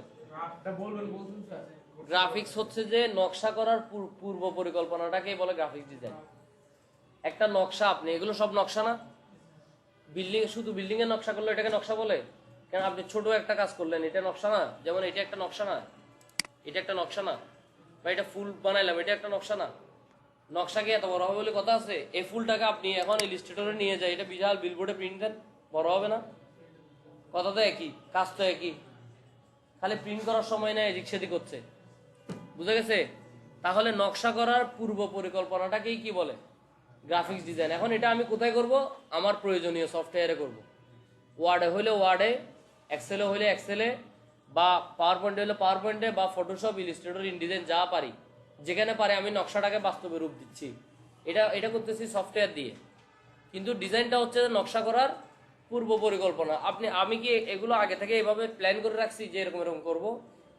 এটা বলবেন বলছেন স্যার। গ্রাফিক্স হচ্ছে যে নকশা করার পূর্ব পরিকল্পনাটাকেই বলে গ্রাফিক্স ডিজাইন। একটা নকশা, আপনি এগুলো সব নকশা না, বিল্ডিং, শুধু বিল্ডিং এর নকশা করলে এটাকে নকশা বলে কেন? আপনি ছোট একটা কাজ করলেন, এটা নকশা না? যেমন এটা একটা নকশা না, এটা একটা নকশা না, বা এটা ফুল বানাইলাম, এটা একটা নকশা না? নকশা কি এত বড় হবে বলে কথা আছে? এই ফুলটাকে আপনি এখন ইলাস্ট্রেটরে নিয়ে যায়, এটা বিশাল বিলবোর্ডে প্রিন্ট দেন, বড় হবে না? কথা তো একই, কাজ তো একই, খালি প্রিন্ট করার সময় নেই, এদিক সেদিক হচ্ছে, বুঝা গেছে? তাহলে নকশা করার পূর্ব পরিকল্পনাটাকেই কি বলে? Graphics design. এখন এটা আমি কোথায় করব? আমার প্রয়োজনীয় সফটওয়্যারে করব, ওয়ার্ডে হইলে ওয়ার্ডে, এক্সেলে হইলে এক্সেলে, বা পাওয়ার পয়েন্টে হলে পাওয়ার পয়েন্টে, বা ফটোশপ, ইলাস্ট্রেটর, ইনডিজাইন যা পারি, যেখানে পারে আমি নকশাটাকে বাস্তবে রূপ দিচ্ছি, এটা করতেছি সফটওয়্যার দিয়ে। কিন্তু ডিজাইনটা হচ্ছে নকশা করার পূর্ব পরিকল্পনা। আমি কি এগুলো আগে থেকে এভাবে প্ল্যান করে রাখছি যে এরকম এরকম করব?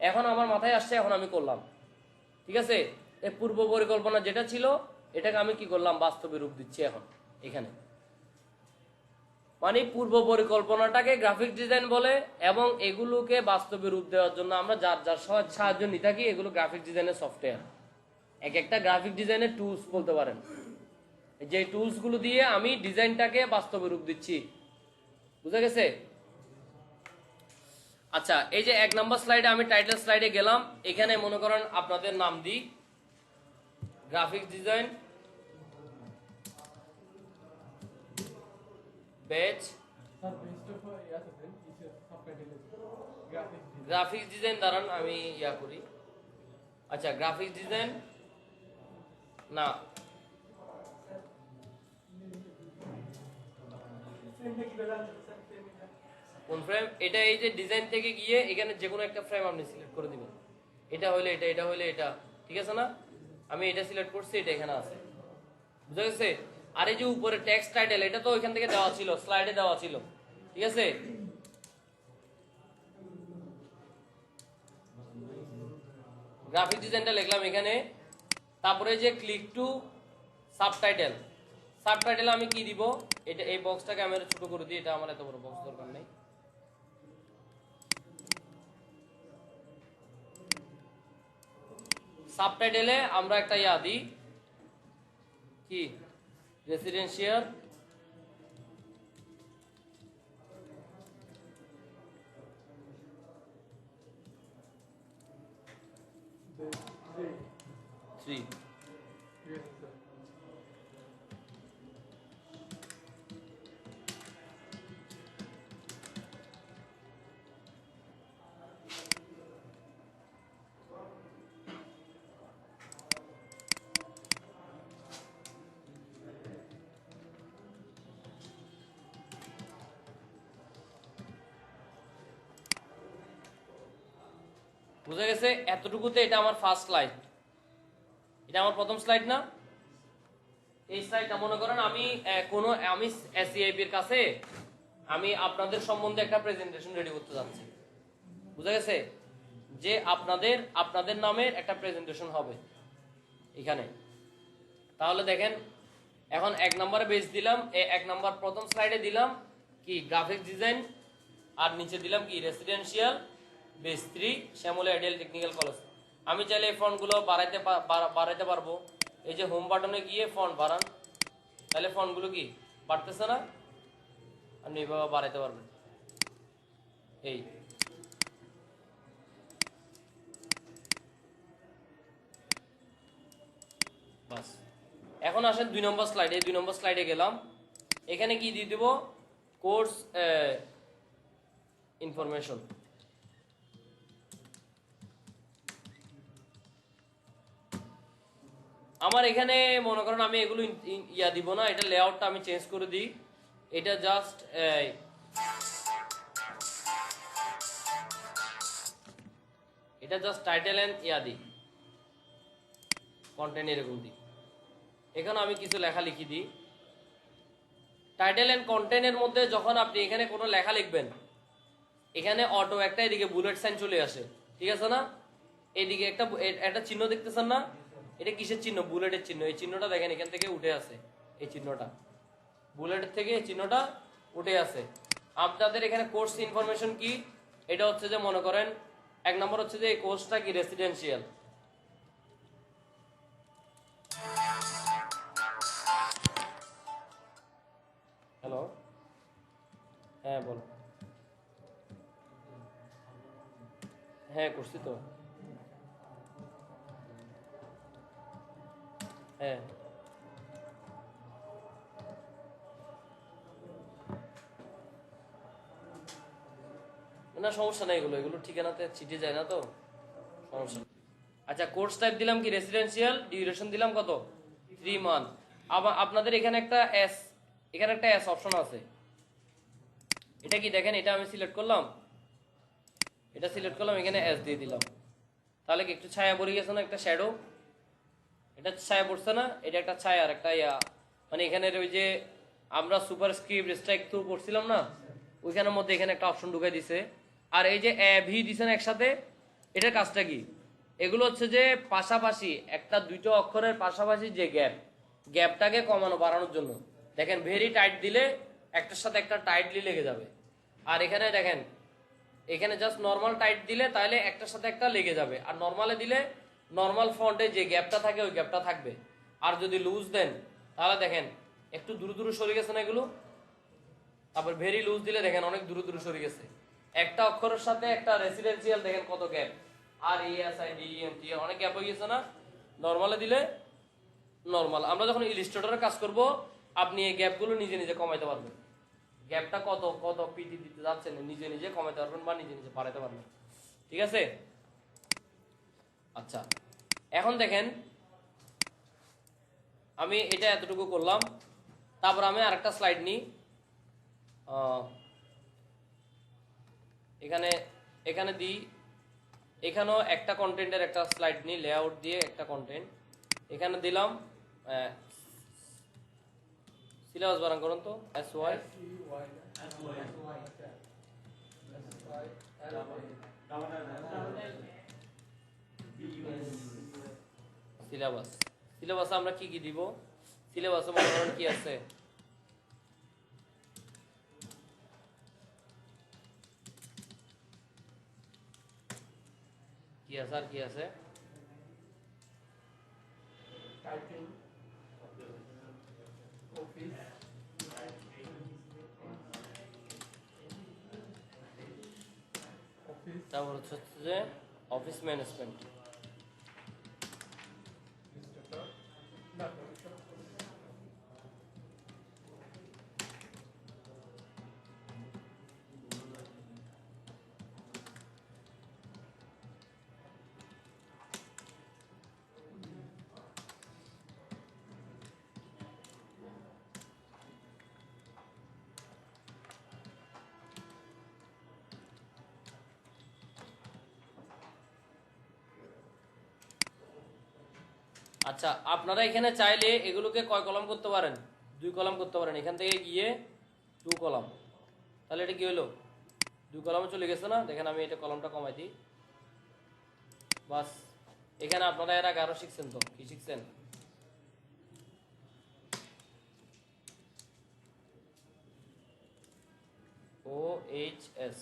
এখন আমার মাথায় আসছে, এখন আমি করলাম, ঠিক আছে? এই পূর্ব পরিকল্পনা যেটা ছিল, এটাকে আমি কি করলাম? বাস্তবে রূপ দিচ্ছি এখন এখানে। মানে পূর্ব পরিকল্পনাটাকে গ্রাফিক ডিজাইন বলে, এবং এগুলোকে বাস্তবে রূপ দেওয়ার জন্য আমরা যার যার সাহায্য নিয়ে থাকি, এগুলো গ্রাফিক ডিজাইনের সফটওয়্যার। এক একটা গ্রাফিক ডিজাইনের টুলস বলতে পারেন, যে টুলস গুলো দিয়ে আমি ডিজাইনটাকে বাস্তবে রূপ দিচ্ছি, বুঝা গেছে? আচ্ছা, এই যে 1 নম্বর স্লাইডে আমি টাইটেল স্লাইডে গেলাম, এখানে মনে করেন আপনাদের নাম দিই graphics design page, sir best of ইয়াতে দেন কিছু সাবটাইটেল গ্রাফিক গ্রাফিক্স ডিজাইন দাঁড়ান আমি ইয়া করি। আচ্ছা, গ্রাফিক্স ডিজাইন না, কোন ফ্রেম এটা? এই যে ডিজাইন থেকে গিয়ে এখানে যে কোনো একটা ফ্রেম আপনি সিলেক্ট করে দিবেন, এটা হইলে এটা, এটা হইলে এটা, ঠিক আছে না? আমি এটা সিলেক্ট করছি, এটা এখানে আছে, বুঝা গেছে? আর এই যে উপরে টেক্সট টাইটেল, এটা তো ওইখান থেকে দেওয়া ছিল, স্লাইডে দেওয়া ছিল, ঠিক আছে? গ্রাফিক ডিজাইনটা লিখলাম এখানে, তারপরে যে ক্লিক টু সাবটাইটেল, সাবটাইটেল আমি কি দিব? এটা এই বক্সটাকে আমি ছোট করে দিই, এটা আমার এত বড় বক্স দরকার নেই। সাবটাইটেলে আমরা একটা ইয়া দিই, কি রেসিডেন্সিয়াল থ্রি। Yes sir. বুঝা গেছে? এতটুকুতে এটা আমার ফার্স্ট স্লাইড, এটা আমার প্রথম স্লাইড না? এই স্লাইডটা মনে করেন আমি আমি এসইআইপি এর কাছে আমি আপনাদের সম্বন্ধে একটা প্রেজেন্টেশন রেডি করতে যাচ্ছি, বুঝা গেছে? যে আপনাদের নামের একটা প্রেজেন্টেশন হবে এখানে। তাহলে দেখেন, এখন 1 নম্বরে বেস দিলাম, 1 নম্বর প্রথম স্লাইডে দিলাম কি গ্রাফিক্স ডিজাইন, আর নিচে দিলাম কি residential base 3 Shyamoli ideal technical college. আমি চাইলে এই ফন্টগুলো বাড়াইতে পারবো, এই যে হোম বাটনে গিয়ে ফন্ট বাড়ান, তাহলে ফন্টগুলো কি বাড়তেছে না? আপনি এইভাবে বাড়াইতে পারবেন, এই বাস। এখন আসেন 2 নম্বর স্লাইডে, 2 নম্বর স্লাইডে গেলাম, এখানে কি দিয়ে দেব, কোর্স ইনফরমেশন। আমার এখানে মনে করেন আমি এগুলো ইয়া দিব না, এটা লেআউটটা আমি চেঞ্জ করে দিই। এটা জাস্ট টাইটেল এন্ড ইয়া দিই, কন্টেন্ট এরকম দিই। এখানে আমি কিছু লেখা লিখি দিই। টাইটেল এন্ড কন্টেন্টের মধ্যে যখন আপনি এখানে কোনো লেখা লিখবেন, এখানে অটো একটা এদিকে বুলেট সাইন চলে আসে, ঠিক আছে না? এদিকে একটা চিহ্ন দেখতেছেন না? এটা কিসের চিহ্ন? বুলেটের চিহ্ন। এই চিহ্নটা দেখেন এখান থেকে উঠে আসে, এই চিহ্নটা বুলেটের থেকে এই চিহ্নটা উঠে আসে। আপনাদের এখানে কোর্স ইনফরমেশন কি? এটা হচ্ছে যে মনে করেন 1 নম্বর হচ্ছে যে এই কোর্সটা কি রেসিডেন্সিয়াল। হ্যালো, হ্যাঁ বলো। হ্যাঁ করছি তো, হ্যাঁ। না সমস্যা নাই, এগুলো ঠিকানাতে চিঠি যায় না তো, সমস্যা নেই। আচ্ছা, কোর্স টাইপ দিলাম কি রেসিডেন্সিয়াল, ডিউরেশন দিলাম কত 3 মান্থ। আবার আপনাদের এখানে একটা এস অপশন আছে। এটা কি দেখেন, এটা আমি সিলেক্ট করলাম, এখানে এস দিয়ে দিলাম। তাহলে কি একটু ছায়া পড়ে গেছে না, একটা শ্যাডো, এটা ছায়া পড়ছে না? এটা একটা ছায়া আর একটা ইয়া, মানে এখানে ওই যে আমরা সুপার স্ক্রিপ্ট স্ট্রাইক থ্রু করছিলাম না, ওইখানের মধ্যে এখানে একটা অপশন ঢুকাই দিছে। আর এই যে ভি দিছেন একসাথে, এটার কাজটা কি? এগুলো হচ্ছে যে পাশাপাশি একটা দুইটা অক্ষরের পাশাপাশি যে গ্যাপটাকে কমানো বাড়ানোর জন্য। দেখেন ভেরি টাইট দিলে একটার সাথে একটা টাইটলি লেগে যাবে। আর এখানে দেখেন, এখানে জাস্ট নর্মাল টাইট দিলে তাহলে একটার সাথে একটা লেগে যাবে, আর নর্মালে দিলে নর্মাল ফন্টে যে গ্যাপটা থাকে ওই গ্যাপটা থাকবে। আর যদি লুজ দেন তাহলে দেখেন একটু দূরে দূরে সরে গেছে না এগুলো। তারপর ভেরি লুজ দিলে দেখেন অনেক দূরে দূরে সরে গেছে। একটা অক্ষরের সাথে একটা রেসিডেন্সিয়াল দেখেন কত গ্যাপ, আর ESIDENT অনেক গ্যাপ হয়ে গেছে না। নর্মালে দিলে নর্মাল। আমরা যখন ইলিস্ট্রেটরের কাজ করব, আপনি এই গ্যাপগুলো নিজে নিজে কমাইতে পারবেন। গ্যাপটা কত কত পিটি দিতে যাচ্ছেন নিজে নিজে কমাইতে পারবেন বা নিজে নিজে বাড়াতে পারবেন, ঠিক আছে? আচ্ছা, এখন দেখেন আমি এটা এতটুকু করলাম। তারপর আমি আরেকটা স্লাইড নিই। এখানে দিই, এখানেও একটা কন্টেন্টের একটা স্লাইড নিই, লেআউট দিয়ে একটা কন্টেন্ট এখানে দিলাম। সিলেবাস বানান করুন তো, SY সিলেবাসে আমরা কি কি দিব? সিলেবাসে মনে করেন কি আছে, কি আছে আর কি আছে? টাইপিং, অফিস, তারপর হচ্ছে যে অফিস ম্যানেজমেন্ট। আচ্ছা, আপনারা এখানে চাইলে এগুলোকে কয় কলাম করতে পারেন? 2 কলাম করতে পারেন। এখান থেকে গিয়ে 2 কলাম, তাহলে এটা কি হলো? 2 কলামে চলে গেছে না? দেখেন আমি এটা কলামটা কমাই দিই, বাস। এখানে আপনারা এর আগে আরো শিখছেন তো, কি শিখছেন? OHS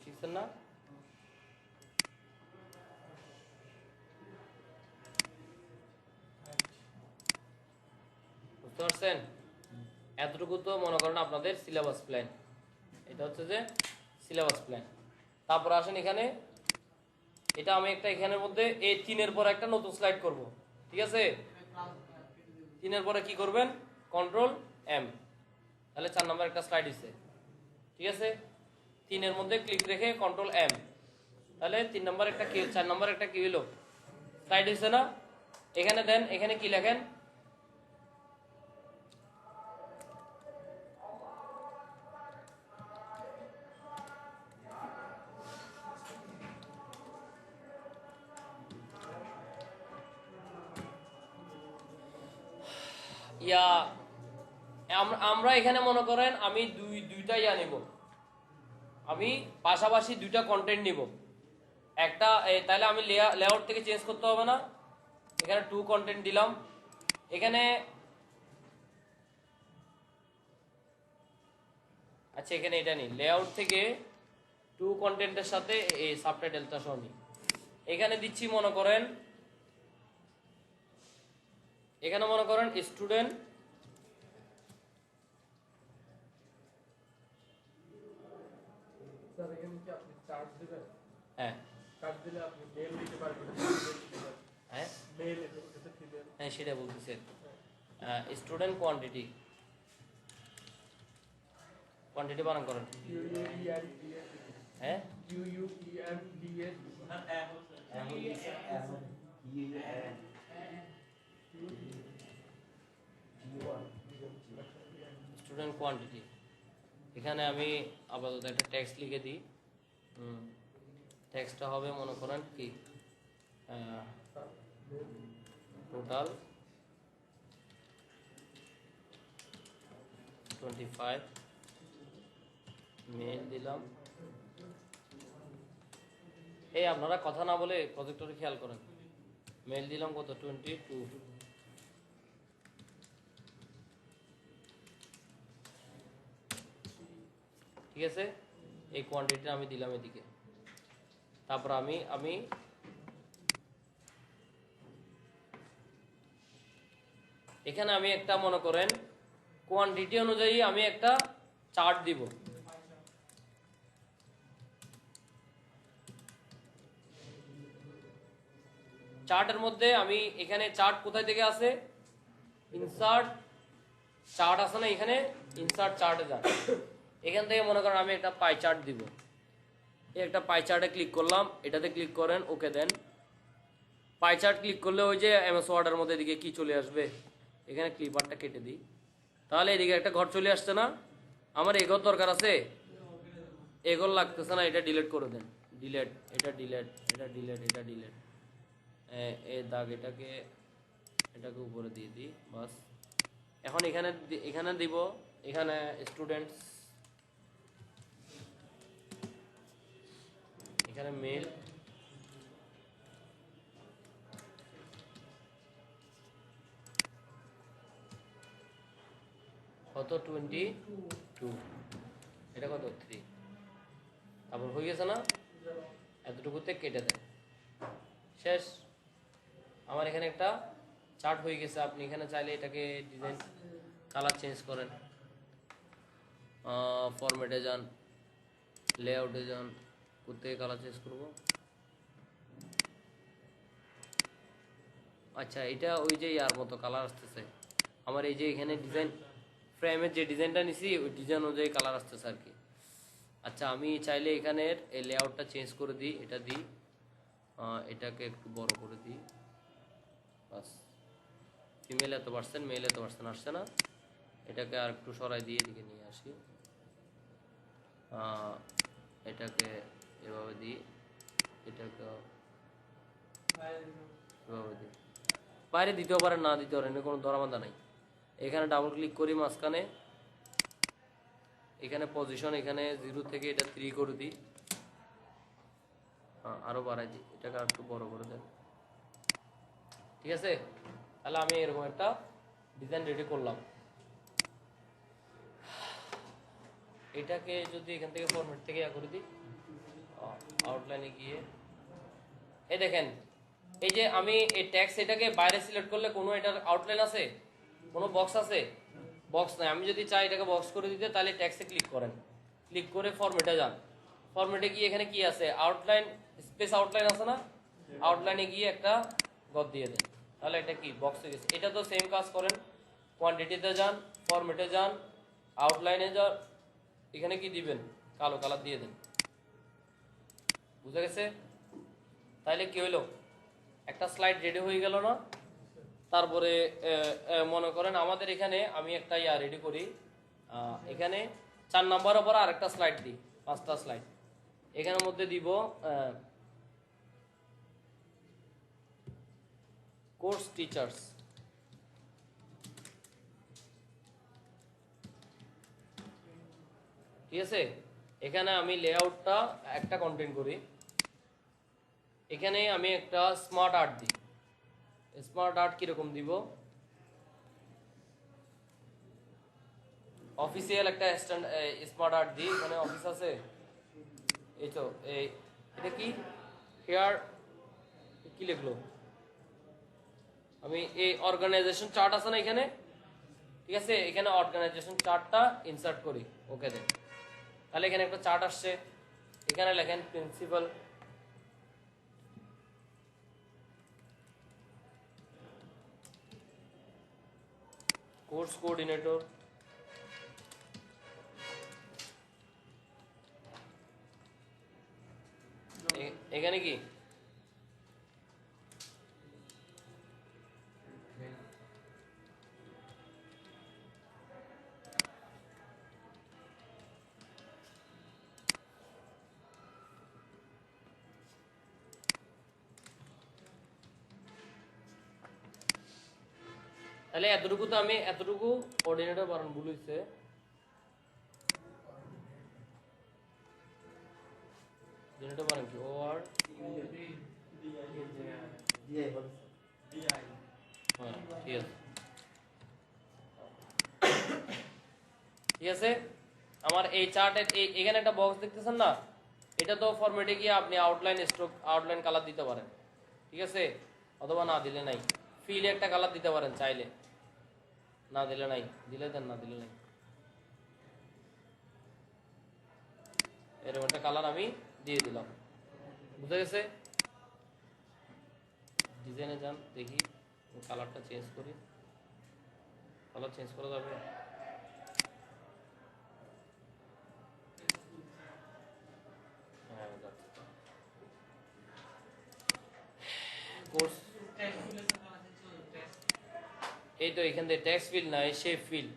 শিখছেন না? বুঝতে পারছেন? এতটুকু তো মনে করেন আপনাদের সিলেবাস প্ল্যান। এটা হচ্ছে যে সিলেবাস প্ল্যান। তারপর আসেন এখানে, এটা আমি একটা এখানের মধ্যে এই 3-এর পর একটা নতুন স্লাইড করব, ঠিক আছে? 3-এর পরে কি করবেন? Ctrl এম, তাহলে 4 নম্বর একটা স্লাইড দিচ্ছে। ঠিক আছে, 3 মধ্যে ক্লিক রেখে কন্ট্রোল এম, তাহলে 3 নম্বর একটা কি, 4 নম্বর একটা কি হলো স্লাইড হয়েছে না। এখানে দেন, এখানে কি লেখেন, ইয়া আমরা এখানে মনে করেন আমি দুইটা নিব, আমি পাশাপাশি দুইটা কন্টেন্ট নিব। একটা তাহলে আমি লেআউট থেকে চেঞ্জ করতে হবে না, এখানে 2 কন্টেন্ট দিলাম। এখানে আচ্ছা, এখানে এটা নিই, লেআউট থেকে 2 কন্টেন্টের সাথে এই সাবটাইটেলটা সহ নিই। এখানে দিচ্ছি মনে করেন, এখানে মনে করেন স্টুডেন্ট স্যার এখানে কি আপনি চার্জ দিবেন? হ্যাঁ চার্জ দিলে আপনি মেল দিতে পারবেন, হ্যাঁ মেল এটাতে ফিমেল। হ্যাঁ সেটা বলতেছে। স্টুডেন্ট কোয়ান্টিটি বানান করেন। হ্যাঁ স্টুডেন্ট কোয়ান্টিটি, এখানে আমি আপাতত একটা টেক্সট লিখে দিই। টেক্সটটা হবে মনে করেন কি, টোটাল 25 মেল দিলাম। এই আপনারা কথা না বলে প্রজেক্টরে খেয়াল করেন। মেল দিলাম কত, 22। ঠিক আছে, এই কোয়ান্টিটিটা আমি দিলাম এদিকে। তারপর আমি এখানে আমি একটা মনে করেন কোয়ান্টিটি অনুযায়ী আমি একটা চার্ট দিব। চার্টের মধ্যে আমি এখানে চার্ট কোথায় থেকে আসে, ইনসার্ট চার্ট আছে না, এখানে ইনসার্ট চার্টে যান। এখান থেকে মনে করেন আমি একটা পাই চার্ট দিব। এই একটা পাই চার্টে ক্লিক করলাম, এটাতে ক্লিক করেন, ওকে দেন। পাই চার্ট ক্লিক করলে ওই যে এমএস ওয়ার্ডের মধ্যে এদিকে কি চলে আসবে, এখানে ক্লিপারটা কেটে দিই, তাহলে এদিকে একটা ঘর চলে আসছে না। আমার এই ঘর দরকার আছে, এগুলো লাগতেছে না, এটা ডিলিট করে দেন। ডিলেট, এটা ডিলেট, এটা ডিলেট, এটা ডিলেট, এই দাগ এটাকে উপরে দিয়ে দিই, বাস। এখন এখানে দিব, এখানে স্টুডেন্টস, এখানে মেল, কত 22, এটা কত 3, তারপর হয়ে গেছে না, এতটুকুতে কেটে দেন, শেষ। আমার এখানে একটা চার্ট হয়ে গেছে। আপনি এখানে চাইলে এটাকে ডিজাইন কালার চেঞ্জ করেন, ফরম্যাটে যান, লেআউটে যান, কোথায় কালার চেঞ্জ করব। আচ্ছা, এটা ওই যে ইয়ার মতো কালার আসতেছে আমার, এই যে এখানে ডিজাইন ফ্রেমের যে ডিজাইনটা নিছি ওই ডিজাইন অনুযায়ী কালার আসতেছে আর কি। আচ্ছা, আমি চাইলে এখানের এই লেআউটটা চেঞ্জ করে দিই, এটা দিই, এটাকে একটু বড় করে দিই, বাস। ফিমেল এত পার্সেন্ট, মেল এত পার্সেন্ট আসছে না, এটাকে আর একটু সরাই দিয়ে এদিকে নিয়ে আসি, এটাকে এভাবে দিই, এটাকে এভাবে দিই। বাইরে দিতেও পারেন, না দিতে পারেন, কোনো ধরাবান্ধা নাই। এখানে ডাবল ক্লিক করি মাঝখানে, এখানে পজিশন, এখানে 0 থেকে এটা 3 করে দিই, আরো বাড়াই দিই, এটাকে আর একটু বড় করে দেন। ঠিক আছে, তাহলে আমি এরকম একটা ডিজাইন রেডি করলাম। এটাকে যদি এখান থেকে ফরম্যাট থেকে করে দিই, আউটলাইনে গিয়ে এই দেখেন, এই যে আমি এই ট্যাক্স এটাকে বাইরে সিলেক্ট করলে কোনো এটার আউটলাইন আছে, কোনো বক্স আছে, বক্স নাই। আমি যদি চাই এটাকে বক্স করে দিতে, তাহলে ট্যাক্সে ক্লিক করেন, ক্লিক করে ফরম্যাটে যান। ফরম্যাটে গিয়ে এখানে কি আছে, আউটলাইন, স্পেস আউটলাইন আছে না, আউটলাইনে গিয়ে একটা গদ দিয়ে দেন, তাহলে এটা কি বক্স হয়ে গেছে। এটা তো সেম কাজ করেন, কোয়ান্টিটিতে যান, ফরম্যাটে যান, আউটলাইনে যান, এখানে কি দিবেন, কালো কালার দিয়ে দেন। বুঝা গেছে? তাইলে কি হইলো, একটা স্লাইড রেডি হয়ে গেল না? তারপরে মনে করেন আমাদের এখানে আমি একটা রেডি করি, এখানে 4 নাম্বারের পর আরেকটা স্লাইড দিই, 5টা স্লাইড এখানের মধ্যে দিব কোর্স টিচার্স। ঠিক আছে, এখানে আমি লেআউটটা একটা কন্টেন্ট করি, এখানে আমি একটা স্মার্ট আর্ট দিই। স্মার্ট আর্ট কিরকম দিব, অফিসিয়াল একটা স্মার্ট আর্ট দিই। এখানে অফিস আছে, এই তো এটা কি হেয়ার, কি লিখলো, আমি এই অর্গানাইজেশন চার্ট আছে না এখানে, ঠিক আছে, এখানে অর্গানাইজেশন চার্টটা ইনসার্ট করি, ওকে দেন। তাহলে এখানে একটা চার্ট আসছে, এখানে লেখেন প্রিন্সিপাল, কোর্স কোঅর্ডিনেটর, এখানে কি তাহলে এতটুকু তো আমি এতটুকু কোঅর্ডিনেটর বানান ভুল হইছে, কোঅর্ডিনেটর বানান কি ও আর ঠিক আছে, ঠিক আছে। আমার এই চার্টের এখানে একটা বক্স দেখতেছেন না, এটা তো ফরম্যাটে গিয়ে আপনি আউটলাইন স্ট্রোক আউটলাইন কালার দিতে পারেন, ঠিক আছে, অথবা না দিলে নাই, ফিল একটা কালার দিতে পারেন চাইলে, না দিলে নাই, দিলে দেন, না দিলে নাই, এরকম একটা কালার আমি দিয়ে দিলাম। বুঝা গেছে? ডিজাইনে যান, দেখি কালারটা চেঞ্জ করি, কালার চেঞ্জ করা যাবে? কোর্স এই তো এখান থেকে টেক্সট ফিল না, shape feel,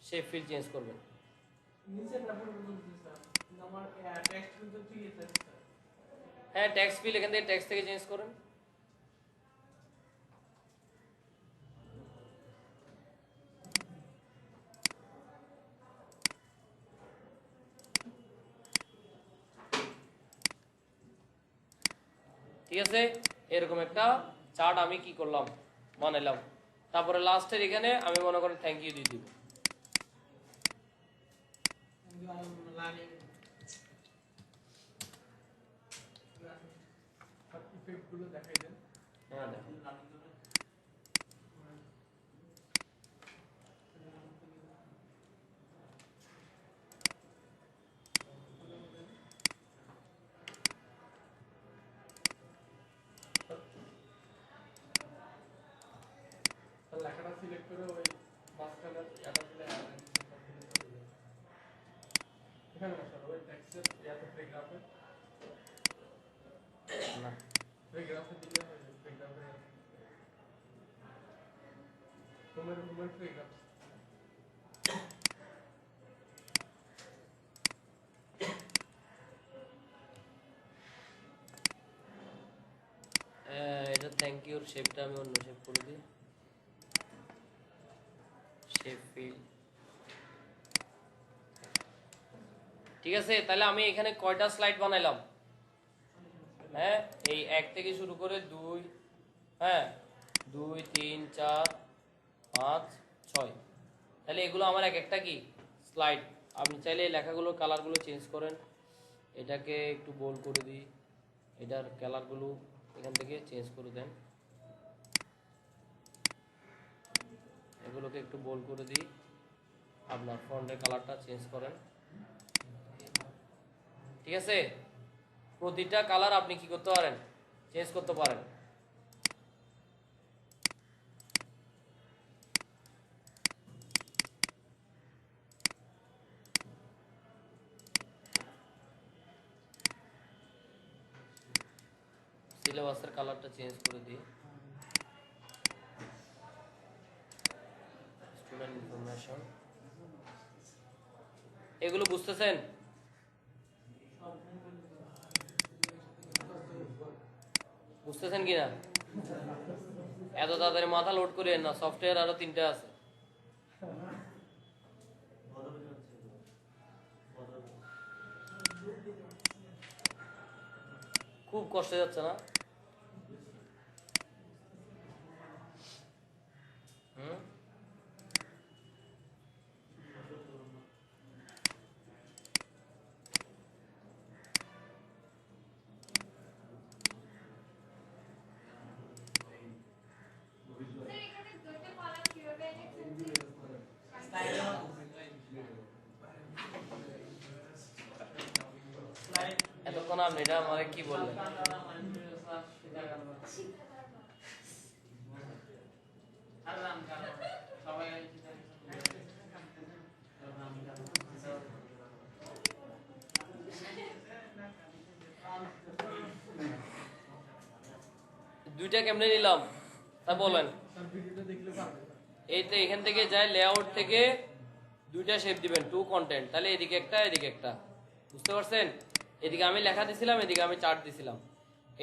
shape feel change করবেন। হ্যাঁ টেক্সট ফিল এখান থেকে টেক্সট থেকে চেঞ্জ করেন। ঠিক আছে, এরকম একটা চার্ট আমি কি করলাম, বানাইলাম। তারপরে লাস্টের এখানে আমি মনে করেন থ্যাংক ইউ দিয়ে দিব। ইফেক্টগুলো দেখাই দেন। হ্যাঁ দেখুন, লেখাটা সিলেক্ট করে ওই মাঝখানে এটা দিলে এখানে বসাবো ওই টেক্সটের ইয়াতে প্যারাগ্রাফে, না প্যারাগ্রাফে দিলে হয়, প্যারাগ্রাফে তোমার প্যারাগ্রাফ এটা থ্যাংক ইউর শেপটা আমি অন্য শেপ করে দিই, শেপ ফিল। ঠিক আছে, তাহলে আমি এখানে কয়টা স্লাইড বানাইলাম, হ্যাঁ এই 1 থেকে শুরু করে 2, হ্যাঁ 2 3 4 5 6, তাহলে এগুলো আমার এক একটা কি স্লাইড। আপনি চাইলে এই লেখাগুলোর কালারগুলো চেঞ্জ করেন, এটাকে একটু বোল্ড করে দিই, এটার কালারগুলো এখান থেকে চেঞ্জ করে দেন, এগুলোকে একটু বোল্ড করে দিই, আপনার ফন্টের কালারটা চেঞ্জ করেন। ঠিক আছে, প্রতিটা কালার আপনি কি করতে পারেন, চেঞ্জ করতে পারেন। সিলেবাসের কালারটা চেঞ্জ করে দিই। স্টুডেন্ট ইনফরমেশন, এগুলো বুঝতেছেন? বুঝতেছেন কিনা? এত তাড়াতাড়ি মাথা লোড করিয়েন না, সফটওয়্যার আরো 3টা আছে। খুব কষ্টে যাচ্ছে না? হুম, এতক্ষণ আপনি এটা আমাকে কি বললেন? দুইটা কেমনে নিলাম তা বলেন। স্যার ভিডিওটা দেখলে পারবে। এই তো এখান থেকে যায় লেআউট থেকে দুইটা শেপ দিবেন, টু কন্টেন্ট, তাহলে এদিকে একটা এদিকে একটা, বুঝতে পারছেন? এদিকে আমি লেখা দিছিলাম, এদিকে আমি চার্ট দিছিলাম।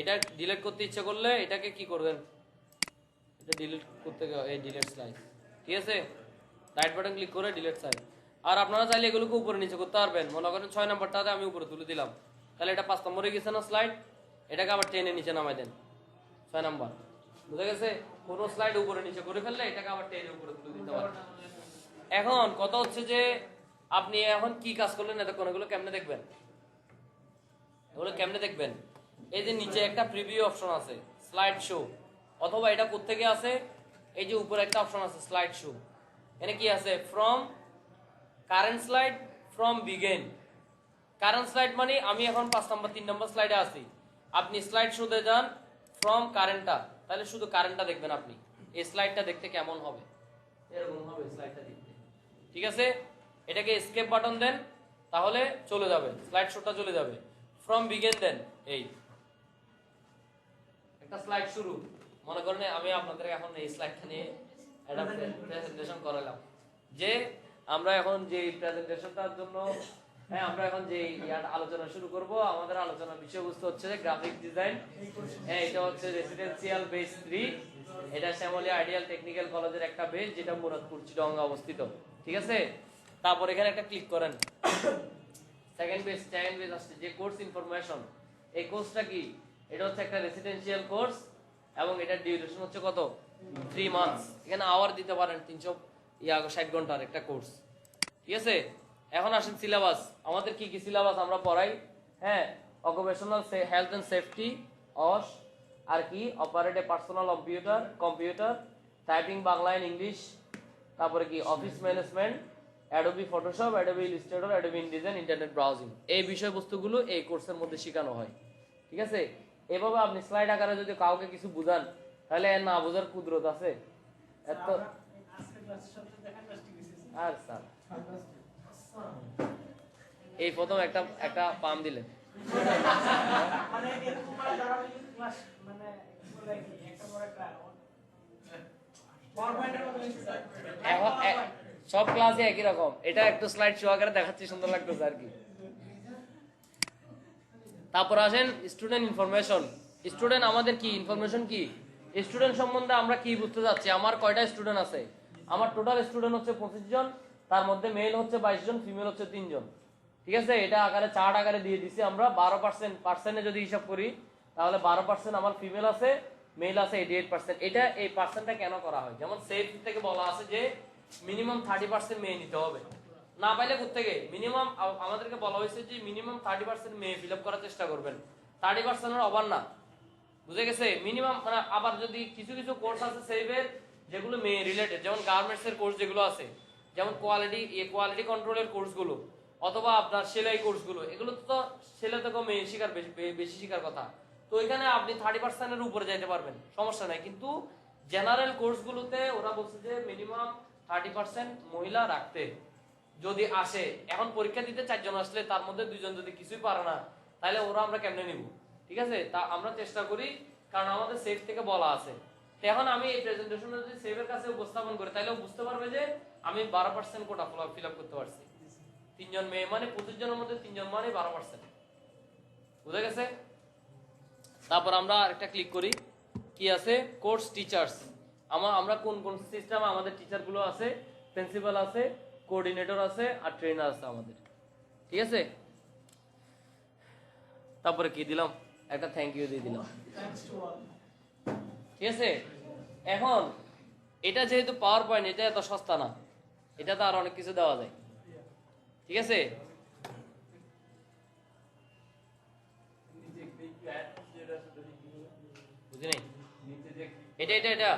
এটা ডিলিট করতে ইচ্ছে করলে এটাকে কি করবেন, এটা ডিলিট করতে এই ডিলিট স্লাইড, ঠিক আছে, রাইট বাটন ক্লিক করে ডিলিট স্লাইড। আর আপনারা চাইলে এগুলোকে উপরে নিচে করতে পারবেন। মনে করেন 6 নম্বরটাতে আমি উপরে তুলে দিলাম, তাহলে এটা 5 নম্বরে গেছে না স্লাইড, এটাকে আবার টেনে নিচে নামাই দেন 6 নম্বর, বুঝা গেছে? কোনো স্লাইড উপরে নিচে করে ফেললে এটাকে আবার টেনে উপরে তুলে দিতে পারেন। এখন কথা হচ্ছে যে আপনি এখন কি কাজ করলেন এতক্ষণ, এগুলো কেমনে দেখবেন? এগুলো কেমনে দেখবেন? এই যে নিচে একটা প্রিভিউ অপশন আছে, স্লাইড শো, অথবা এটা কোত্থেকে আছে, এই যে উপরে একটা অপশন আছে স্লাইড শো, এখানে কি আছে, from current slide, from begin. Current slide মানে আমি এখন 5 নম্বর 3 নম্বর স্লাইডে আছি, আপনি স্লাইড শোতে যান ফ্রম কারেন্টটা, তাহলে শুধু কারেন্টটা দেখবেন আপনি। এই স্লাইডটা দেখতে কেমন হবে, এরকম হবে স্লাইডটা দেখতে, ঠিক আছে? এটাকে এসকেপ বাটন দেন, তাহলে চলে যাবে স্লাইড শোটা, চলে যাবে। ফ্রম বিগিন দেন, এই একটা স্লাইড শুরু। মনে করেন আমি আপনাদের এখন এই স্লাইডটা নিয়ে একটা প্রেজেন্টেশন করালাম, যে আমরা এখন যে প্রেজেন্টেশনটার জন্য আমরা এখন যে আলোচনা শুরু করব, আমাদের আলোচনার বিষয়বস্তু হচ্ছে গ্রাফিক ডিজাইন। এটা হচ্ছে রেসিডেন্সিয়াল বেস 3, এটা শ্যামলী আইডিয়াল টেকনিক্যাল কলেজের একটা বেস, যেটা মুরাদপুর চিটাগং অবস্থিত, ঠিক আছে? তারপর এখানে একটা ক্লিক করেন, সেকেন্ড বেস আসছে যে কোর্স ইনফরমেশন। এই কোর্সটা কি? এটা হচ্ছে একটা রেসিডেন্সিয়াল কোর্স, এবং এটার ডিউরেশন হচ্ছে কত, 3 মান্থস। এখানে আওয়ার দিতে পারেন 360 ঘন্টার একটা কোর্স, ঠিক আছে? এখন আসেন সিলেবাস, আমাদের কি কি সিলেবাস আমরা পড়াই। হ্যাঁ, অকুপেশনাল হেলথ এন্ড সেফটি, অস, আর কি operate a personal computer, typing Bangla and English, তারপরে কি office management, Adobe Photoshop, Adobe Illustrator, Adobe InDesign, internet browsing, এই বিষয়বস্তুগুলো এই কোর্সের মধ্যে শেখানো হয়, ঠিক আছে? এভাবে আপনি স্লাইড আকারে যদি কাউকে কিছু বুঝান, তাহলে না বোঝার কুদরত আছে এত। আর স্যার এই প্রথম একটা পাম দিলেন, সব ক্লাসে একই রকম। এটা একটু স্লাইড শো আকারে দেখাচ্ছি, সুন্দর লাগতেছে আর কি। তারপর আসেন স্টুডেন্ট ইনফরমেশন। স্টুডেন্ট আমাদের কি ইনফরমেশন, কি স্টুডেন্ট সম্বন্ধে আমরা কি বুঝতে যাচ্ছি। আমার কয়টা স্টুডেন্ট আছে? আমার টোটাল স্টুডেন্ট হচ্ছে 25 জন, তার মধ্যে মেল হচ্ছে 22 জন, ফিমেল হচ্ছে 3 জন, ঠিক আছে? এটা আকারে চার্ট আকারে দিয়ে দিছি আমরা। 12% যদি হিসাব করি, তাহলে 12% আমার ফিমেল আছে, মেল আছে 88%। এটা এই পার্সেন্টটা কেন করা হয়? যেমন সেফ থেকে বলা আছে যে মিনিমাম 30% মেয়ে নিতে হবে, না পাইলে কোত্থেকে মিনিমাম আমাদেরকে বলা হয়েছে যে মিনিমাম 30% মেয়ে ফিল আপ করার চেষ্টা করবেন, 30% ওভার না, বুঝে গেছে? মিনিমাম মানে আবার যদি কিছু কিছু কোর্স আছে সেফের যেগুলো মেয়ে রিলেটেড, যেমন গার্মেন্টস এর কোর্স যেগুলো আছে, যেমন কোয়ালিটি কন্ট্রোলের কোর্সগুলো, অথবা আপনার সেলাই কোর্সগুলো, এগুলো তো ছেলে থেকে মেয়ে শিকার বেশি শিকার কথা। তো এখানে আপনি 30%-এর উপরে যাইতে পারবেন, সমস্যা নাই। কিন্তু জেনারেল কোর্সগুলোতে ওরা বলছে যে মিনিমাম 30% মহিলা রাখতে যদি আসে। এখন পরীক্ষা দিতে 4 জন আসলে তার মধ্যে 2 জন যদি কিছুই পারে না, তাহলে ওরা আমরা কেমনে নিব? ঠিক আছে, তা আমরা চেষ্টা করি কারণ আমাদের সেভ থেকে বলা আছে। তো এখন আমি এই প্রেজেন্টেশনে যদি সেভের কাছে উপস্থাপন করি তাহলে ও বুঝতে পারবে যে আমি 12% কোটা ফিল আপ করতে পারছি। 3 জন মেয়ে মানে 25 জনের মধ্যে 3 জন মানে 12%। বুঝা গেছে? তারপর আমরা আরেকটা ক্লিক করি, কি আছে, কোর্স টিচার্স। আমরা কোন কোন সিস্টেমে আমাদের টিচার গুলো আছে, প্রিন্সিপাল আছে, কোঅর্ডিনেটর আছে আর ট্রেনার আছে আমাদের। ঠিক আছে, তারপরে কি দিলাম, একটা থ্যাংক ইউ দিয়ে দিলাম। ঠিক আছে, এখন এটা যেহেতু পাওয়ার পয়েন্ট, এটা এত সস্তা না, এটা তো আর অনেক কিছু দেওয়া যায়। ঠিক আছে, বুঝিনি, এটা এটা এটা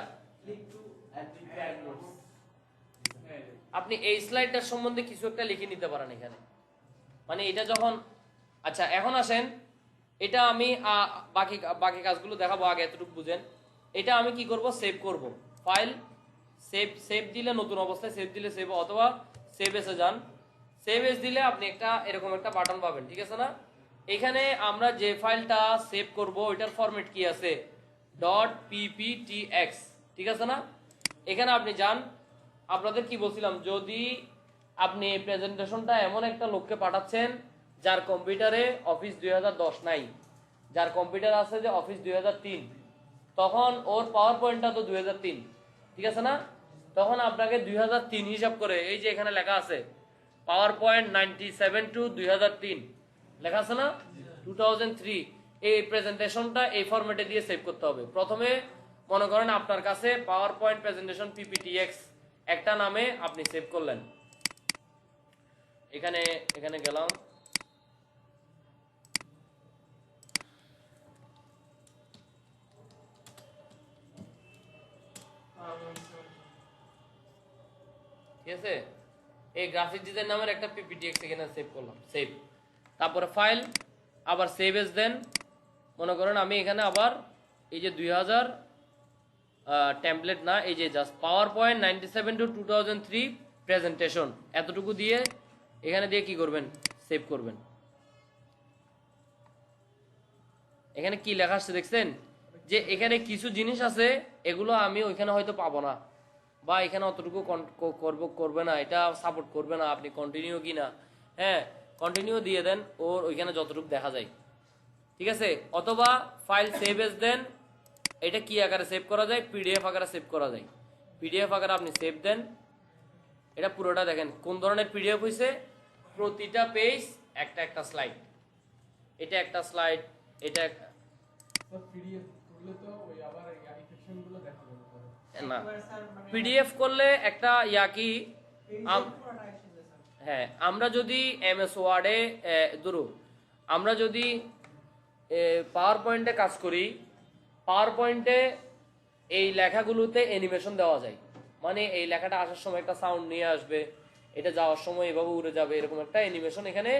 আপনি এই স্লাইডটার সম্বন্ধে কিছু একটা লিখে নিতে পারেন এখানে, মানে এটা যখন, আচ্ছা এখন আসেন, এটা আমি বাকি বাকি কাজগুলো দেখাবো, আগে এতটুকু বুঝেন। এটা আমি কি করব, সেভ করব, ফাইল সেভ দিলে নতুন অবস্থায় সেভ দিলে সেভ, অথবা সেভ এসে যান। সেভ এস দিলে আপনি একটা এরকম একটা বাটন পাবেন। ঠিক আছে না, এখানে আমরা যে ফাইলটা সেভ করব ওইটার ফরম্যাট কি আছে, .pptx। ঠিক আছে না, এখানে আপনি যান। আপনাদের কি বলছিলাম, যদি আপনি এই প্রেজেন্টেশনটা এমন একটা লোককে পাঠাচ্ছেন যার কম্পিউটারে অফিস 2010 নাই, যার কম্পিউটার আছে যে অফিস 2003, তখন ওর পাওয়ার পয়েন্টটা তো 2003। ঠিক আছে না, তখন আপনাকে 2003 হিসাব করে, এই যে এখানে লেখা আছে পাওয়ার পয়েন্ট 97 টু 2003 লেখা আছে না, 2003, এই প্রেজেন্টেশনটা এই ফরম্যাটে দিয়ে সেভ করতে হবে। প্রথমে মনে করেন আপনার কাছে পাওয়ার পয়েন্ট প্রেজেন্টেশন PPTX একটা নামে আপনি সেভ করলেন, এখানে এখানে গেলাম, ঠিক আছে, এই গ্রাফিক ডিজাইন নামের একটা PPTX এখানে সেভ করলাম, সেভ। তারপরে ফাইল, আবার সেভ এস দেন। মনে করেন আমি এখানে আবার এই যে 2000 টেমপ্লেট না, এই যে just PowerPoint 97 to 2003 presentation, এতটুকু দিয়ে এখানে দিয়ে কি করবেন, সেভ করবেন। এখানে কি লেখা আসছে দেখছেন, যে এখানে কিছু জিনিস আছে এগুলো আমি ওইখানে হয়তো পাবো না, বা এখানে অতটুকু করবে না, এটা সাপোর্ট করবে না, আপনি কন্টিনিউ কি না, হ্যাঁ কন্টিনিউ দিয়ে দেন, ওর ওইখানে যতটুকু দেখা যায়। ঠিক আছে, অথবা ফাইল সেভ এস দেন। এটা কি আকারে সেভ করা যায়, PDF আকারে সেভ করা যায়। PDF আকারে আপনি সেভ দেন, এটা পুরোটা দেখেন কোন ধরনের PDF হয়েছে, প্রতিটা পেজ একটা একটা স্লাইড, এটা একটা স্লাইড, এটা পিডিএফ করলে তো ওই আবার ইফেকশন গুলো দেখা যাবে না, PDF করলে একটা কি, হ্যাঁ আমরা যদি MS ওয়ার্ডে আমরা যদি পাওয়ার পয়েন্টে কাজ করি, পাওয়ার পয়েন্টে এই লেখাগুলোতে অ্যানিমেশন দেওয়া যায়, মানে এই লেখাটা আসার সময় একটা সাউন্ড নিয়ে আসবে, এটা যাওয়ার সময় এভাবে উড়ে যাবে, এরকম একটা অ্যানিমেশন এখানে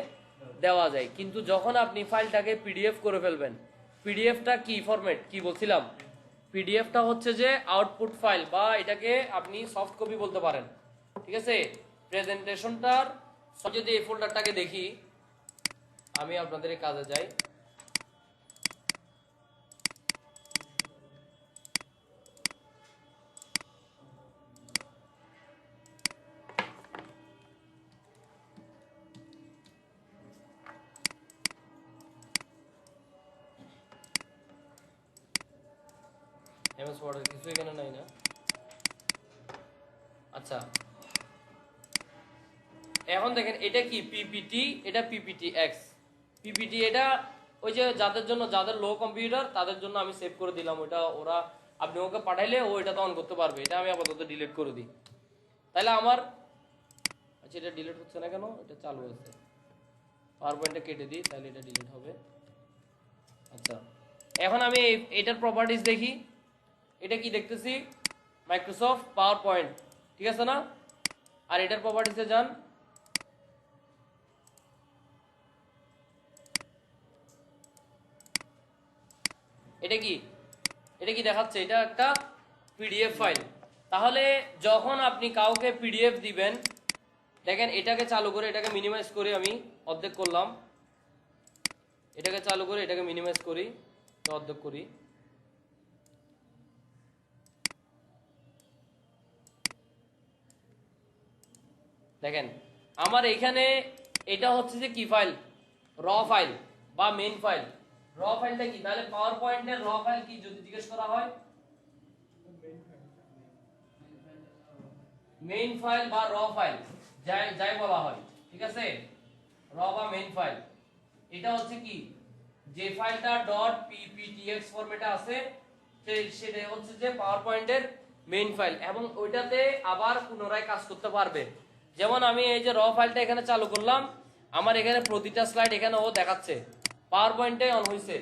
দেওয়া যায়। কিন্তু যখন আপনি ফাইলটাকে PDF করে ফেলবেন, পিডিএফটা কি ফরম্যাট, কি বলছিলাম, পিডিএফটা হচ্ছে যে আউটপুট ফাইল, বা এটাকে আপনি সফট কপি বলতে পারেন। ঠিক আছে, প্রেজেন্টেশনটার যদি এই ফোল্ডারটাকে দেখি, আমি আপনাদের এই কাজে যাই, MS ওয়ার্ডের কিছু এখানে নাই না। আচ্ছা এখন দেখেন এটা কি PPT, এটা PPTX। PPT এটা ওই যে যাদের জন্য, যাদের লো কম্পিউটার তাদের জন্য আমি সেভ করে দিলাম, ওটা ওরা আপনি ওকে পাঠাইলে ও এটা তো অন করতে পারবে। এটা আমি আপাতত ডিলিট করে দিই, তাহলে আমার, আচ্ছা এটা ডিলিট হচ্ছে না কেন, এটা চালু আছে, পাওয়ার পয়েন্টটা কেটে দিই তাহলে এটা ডিলিট হবে। আচ্ছা এখন আমি এটার প্রপার্টিজ দেখি, এটা কি দেখতেছি, মাইক্রোসফট পাওয়ার পয়েন্ট, ঠিক আছে না, আর এটার প্রপার্টিসে যান, এটা কি, এটা কি দেখাচ্ছে, এটা একটা PDF ফাইল। তাহলে যখন আপনি কাউকে PDF দিবেন, দেখেন এটাকে চালু করে, এটাকে মিনিমাইজ করে আমি অর্ধেক করলাম, এটাকে চালু করে এটাকে মিনিমাইজ করি, অর্ধেক করি, দেখেন আমার এখানে এটা হচ্ছে যে কি ফাইল, র ফাইল বা মেইন ফাইল। র ফাইলটা কি, তাহলে পাওয়ার পয়েন্টের র ফাইল কি যদি জিজ্ঞেস করা হয়, মেইন ফাইল বা র ফাইল যাই যাই বলা হয়, ঠিক আছে, র বা মেইন ফাইল। এটা হচ্ছে কি, যে ফাইলটা .pptx ফরম্যাটে আছে সেটা হচ্ছে যে পাওয়ার পয়েন্টের মেইন ফাইল, এবং ওইটাতে আবার পুনরায় কাজ করতে পারবে। যেমন আমি এই যে র ফাইলটা এখানে চালু করলাম, আমার এখানে প্রতিটা স্লাইড এখানে ও দেখাচ্ছে, পাওয়ার পয়েন্টে অন হয়েছে।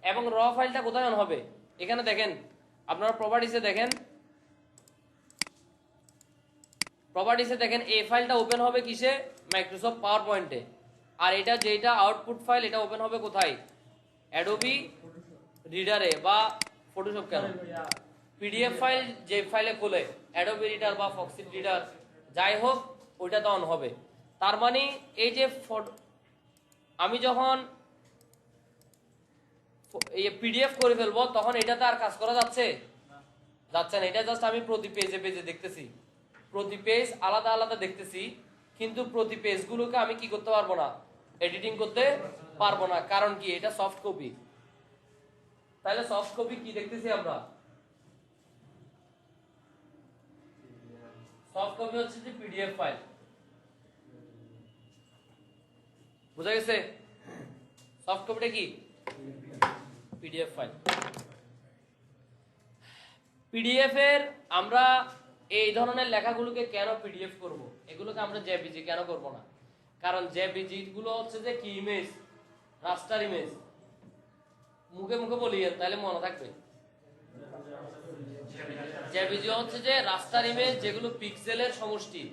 এবং র ফাইলটা কোথায় অন হবে, এখানে দেখেন আপনারা প্রপার্টিসে দেখেন, প্রপার্টিসে দেখেন এই ফাইলটা ওপেন হবে কিসে, মাইক্রোসফট পাওয়ার পয়েন্টে। আর এটা যেটা আউটপুট ফাইল এটা ওপেন হবে কোথায়, অ্যাডোবি রিডারে বা ফটোশপ, কেন পিডিএফ ফাইল যে ফাইলে খোলে অ্যাডোবি রিডার বা ফক্সিট রিডার যাই হোক ওইটাতে অন হবে। তার মানে এই যে আমি যখন পিডিএফ করে ফেলবো তখন এটাতে আর কাজ করা যাচ্ছে যাচ্ছে না। এটা জাস্ট আমি প্রতি পেজে পেজে দেখতেছি, প্রতি পেজ আলাদা আলাদা দেখতেছি, কিন্তু প্রতি পেজগুলোকে আমি কি করতে পারবো না, এডিটিং করতে পারবো না। কারণ কি, এটা সফট কপি। তাহলে সফট কপি কি দেখতেছি আমরা, সফট কপি হচ্ছে যে পিডিএফ ফাইল। বুঝা গেছে, সফট কপিটা কি, পিডিএফ ফাইল। পিডিএফ এর আমরা এই ধরনের লেখাগুলোকে কেন পিডিএফ করব, এগুলোকে আমরা জেপিজি কেন করব না, কারণ জেপিজি গুলো হচ্ছে যে কি ইমেজ, রাস্টার ইমেজ। মুখে মুখে বলি তাহলে মনে থাকবে, জেপিজি হচ্ছে যে রাস্টার ইমেজ যেগুলো পিক্সেলের সমষ্টি,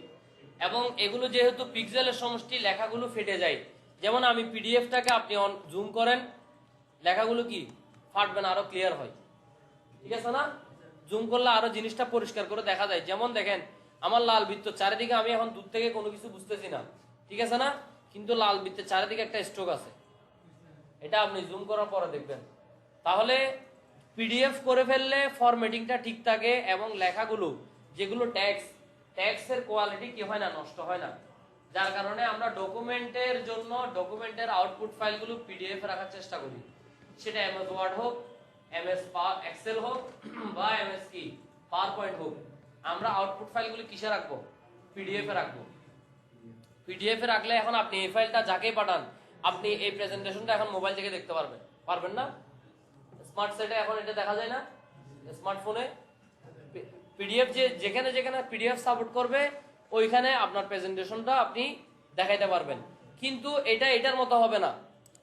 এবং এগুলো যেহেতু পিক্সেলের সমষ্টি লেখাগুলো ফেটে যায়। যেমন আমি পিডিএফটাকে আপনি জুম করেন, লেখাগুলো কি ফাটবে না, আরো ক্লিয়ার হয়, ঠিক আছে না, জুম করলে আরো জিনিসটা পরিষ্কার করে দেখা যায়। যেমন দেখেন আমার লাল বৃত্ত চারিদিকে, আমি এখন দূর থেকে কোনো কিছু বুঝতেছি না, ঠিক আছে না, কিন্তু লাল বৃত্তের চারিদিকে একটা স্ট্রোক আছে, এটা আপনি জুম করার পরে দেখবেন। তাহলে পিডিএফ করে ফেললে ফরম্যাটিংটা ঠিক থাকে, এবং লেখাগুলো যেগুলো ট্যাক্সের কোয়ালিটি কি হয় না, নষ্ট হয় না। যার কারণে আমরা ডকুমেন্টের জন্য ডকুমেন্টের আউটপুট ফাইলগুলো পিডিএফ রাখার চেষ্টা করি, সেটা এমএস ওয়ার্ড হোক, এমএস এক্সেল হোক বা এমএস কি পাওয়ার পয়েন্ট হোক, আমরা আউটপুট ফাইলগুলো কিসে রাখবো, পিডিএফ এ রাখবো। পিডিএফ এ রাখলে এখন আপনি এই ফাইলটা যাকেই পাঠান, আপনি এই প্রেজেন্টেশনটা এখন মোবাইল থেকে দেখতে পারবেন না, স্মার্ট সেটে এখন এটা দেখা যায় না, স্মার্টফোনে পিডিএফ যেখানে যেখানে পিডিএফ সাপোর্ট করবে ওইখানে আপনার প্রেজেন্টেশনটা আপনি দেখাইতে পারবেন। কিন্তু এটা এটার মতো হবে না,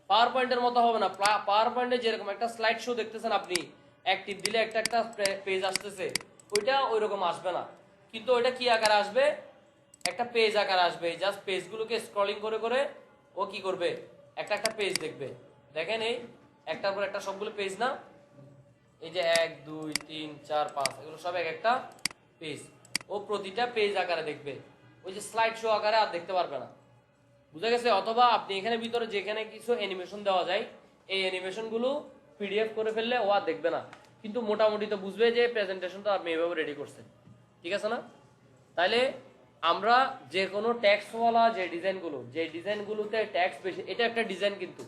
পাওয়ার পয়েন্টের মতো হবে না। পাওয়ার পয়েন্টে যেরকম একটা স্লাইড শো দেখতেছেন আপনি, অ্যাক্টিভ দিলে একটা একটা পেজ আসতেছে, ওইটা ওইরকম আসবে না। কিন্তু ওইটা কি আকারে আসবে, একটা পেজ আকারে আসবে। জাস্ট পেজগুলোকে স্ক্রলিং করে করে ও কি করবে, একটা একটা পেজ দেখবে। দেখেন এই একটার পর একটা সবগুলো পেজ না, এই যে 1 2 3 4 5 এগুলো সব এক একটা পেজ, ও প্রতিটা পেজ আকারে দেখবে, ওই যে স্লাইড শো আকারে আর দেখতে পারবে না। বুঝা গেছে? অথবা আপনি এখানে ভিতরে যেখানে কিছু অ্যানিমেশন দেওয়া যায়, এই অ্যানিমেশন গুলো পিডিএফ করে ফেললে ও আর দেখবে না, কিন্তু মোটামুটি তো বুঝবে যে প্রেজেন্টেশনটা আপনি এভাবে রেডি করছেন, ঠিক আছে না? তাহলে আমরা যে কোনো ট্যাক্সওয়ালা যে ডিজাইনগুলোতে ট্যাক্স বেশি, এটা একটা ডিজাইন কিন্তু,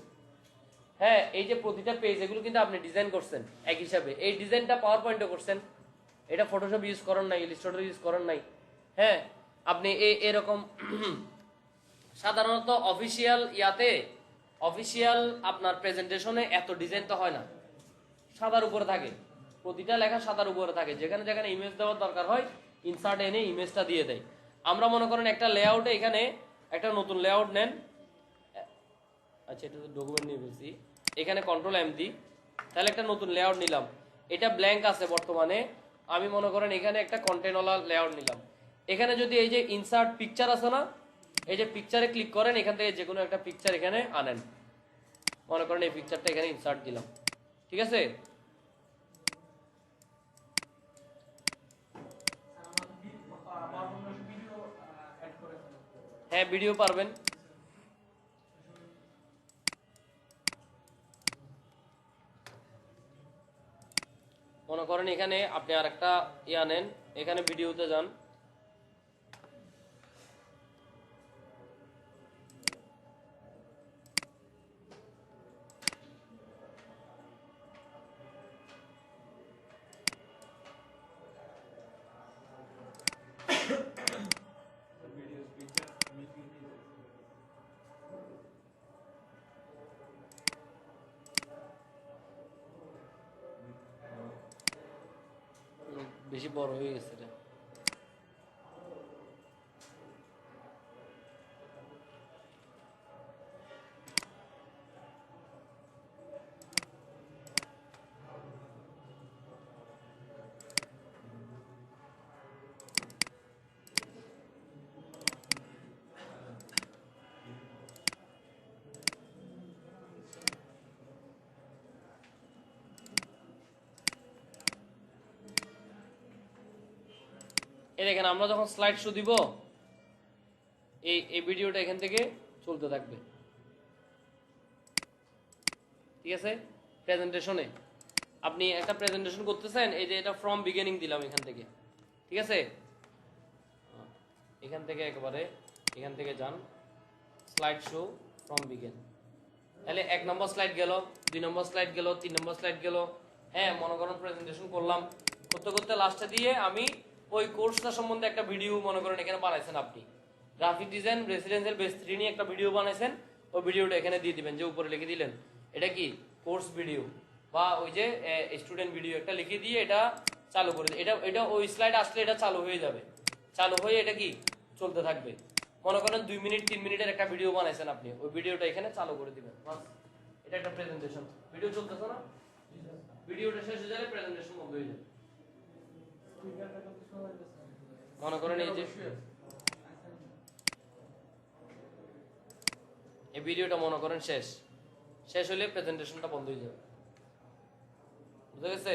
হ্যাঁ, এই যে প্রতিটা পেজ এগুলো কিন্তু আপনি ডিজাইন করছেন এক হিসাবে। এই ডিজাইনটা পাওয়ার পয়েন্টে করছেন, এটা ফটোশপ ইউজ করেন নাই, ইলাস্ট্রেটর ইউজ করেন নাই, হ্যাঁ, আপনি এরকম সাধারণত অফিসিয়াল আপনার প্রেজেন্টেশনে এত ডিজাইন তো হয় না, সাদার উপরে থাকে, প্রতিটা লেখা সাদার উপরে থাকে। যেখানে যেখানে ইমেজ দেওয়ার দরকার হয় ইনসার্ট এনে ইমেজটা দিয়ে দেয়। আমরা মনে করেন একটা লেআউটে এখানে একটা নতুন লেআউট নেন, আচ্ছা এটা তো ডকুমেন্ট নিয়ে ফেলছি, এখানে কন্ট্রোল এম দিই, তাহলে একটা নতুন লেআউট নিলাম, এটা ব্ল্যাঙ্ক আছে বর্তমানে, আমি মনে করেন এখানে একটা কন্টেন্টওয়ালা লেআউট নিলাম। এখানে যদি এই যে ইনসার্ট পিকচার আছে না, এই যে পিকচারে ক্লিক করেন, এখান থেকে যে কোনো একটা পিকচার এখানে আনেন, মনে করেন এই পিকচারটা এখানে ইনসার্ট দিলাম, ঠিক আছে? হ্যাঁ, ভিডিও পারবেন। মনে করেন এখানে আপনি আরেকটা ইয়া নেন, এখানে ভিডিওতে যান, বেশি বড় হয়ে গেছে এটা। এই দেখেন আমরা যখন স্লাইড শো দিব এই ভিডিওটা এখান থেকে চলতে থাকবে, ঠিক আছে। প্রেজেন্টেশনে আপনি একটা প্রেজেন্টেশন করতেছেন, এই যে এটা ফ্রম বিগিনিং দিলাম এখান থেকে, ঠিক আছে। এখান থেকে একেবারে এখান থেকে যান স্লাইড শো ফ্রম বিগিন, তাহলে 1 নম্বর স্লাইড গেল, 2 নম্বর স্লাইড গেল, 3 নম্বর স্লাইড গেল। হ্যাঁ, মনে করেন প্রেজেন্টেশন করলাম, করতে করতে লাস্টে দিয়ে আমি ওই কোর্সটা সম্বন্ধে একটা ভিডিও মনে করেন এখানে বানাইছেন আপনি, গ্রাফিক ডিজাইন রেসিডেন্সিয়াল বেস 3 নিয়ে একটা ভিডিও বানাইছেন, ওই ভিডিওটা এখানে দিয়ে দিবেন, যে উপরে লিখে দিলেন এটা কি কোর্স ভিডিও বা ওই যে স্টুডেন্ট ভিডিও একটা লিখে দিয়ে এটা চালু করে দিন। এটা ওই স্লাইড আসলে এটা চালু হয়ে যাবে, চালু হয়ে এটা কি চলতে থাকবে। মনে করেন 2 মিনিট 3 মিনিটের একটা ভিডিও বানাইছেন আপনি, ওই ভিডিওটা এখানে চালু করে দিবেন, বাস। এটা একটা প্রেজেন্টেশন, ভিডিও চলতেছে না, ভিডিওটা শেষ হয়ে যাবে, প্রেজেন্টেশন বন্ধ হয়ে যাবে। মনে করেন এই যে এই ভিডিওটা মনে করেন শেষ হলে প্রেজেন্টেশনটা বন্ধ হয়ে যাবে, বুঝা গেছে?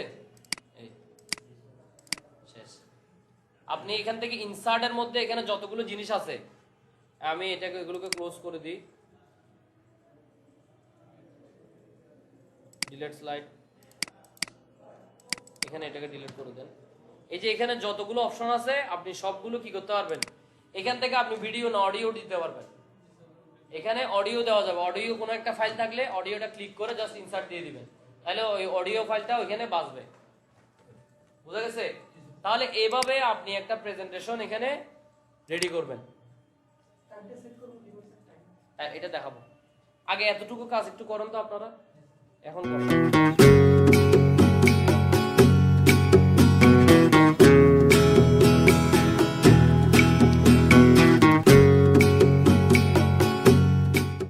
এই শেষ। আপনি এখান থেকে ইনসার্টের মধ্যে এখানে যতগুলো জিনিস আছে, আমি এটাকে এগুলোকে ক্লোজ করে দিই, ডিলিট স্লাইড, এখানে এটাকে ডিলিট করে দেন। এই যে এখানে যতগুলো অপশন আছে আপনি সবগুলো কি করতে পারবেন, এখান থেকে আপনি ভিডিও না অডিও দিতে পারবেন। এখানে অডিও দেওয়া যাবে, অডিও কোনো একটা ফাইল থাকলে অডিওটা ক্লিক করে জাস্ট ইনসার্ট দিয়ে দিবেন, তাহলে ওই অডিও ফাইলটা ওইখানে বাজবে, বুঝা গেছে? তাহলে এইভাবে আপনি একটা প্রেজেন্টেশন এখানে রেডি করবেন। এটা দেখাবো, আগে এতটুকু কাজ একটু করেন তো আপনারা, এখন করেন।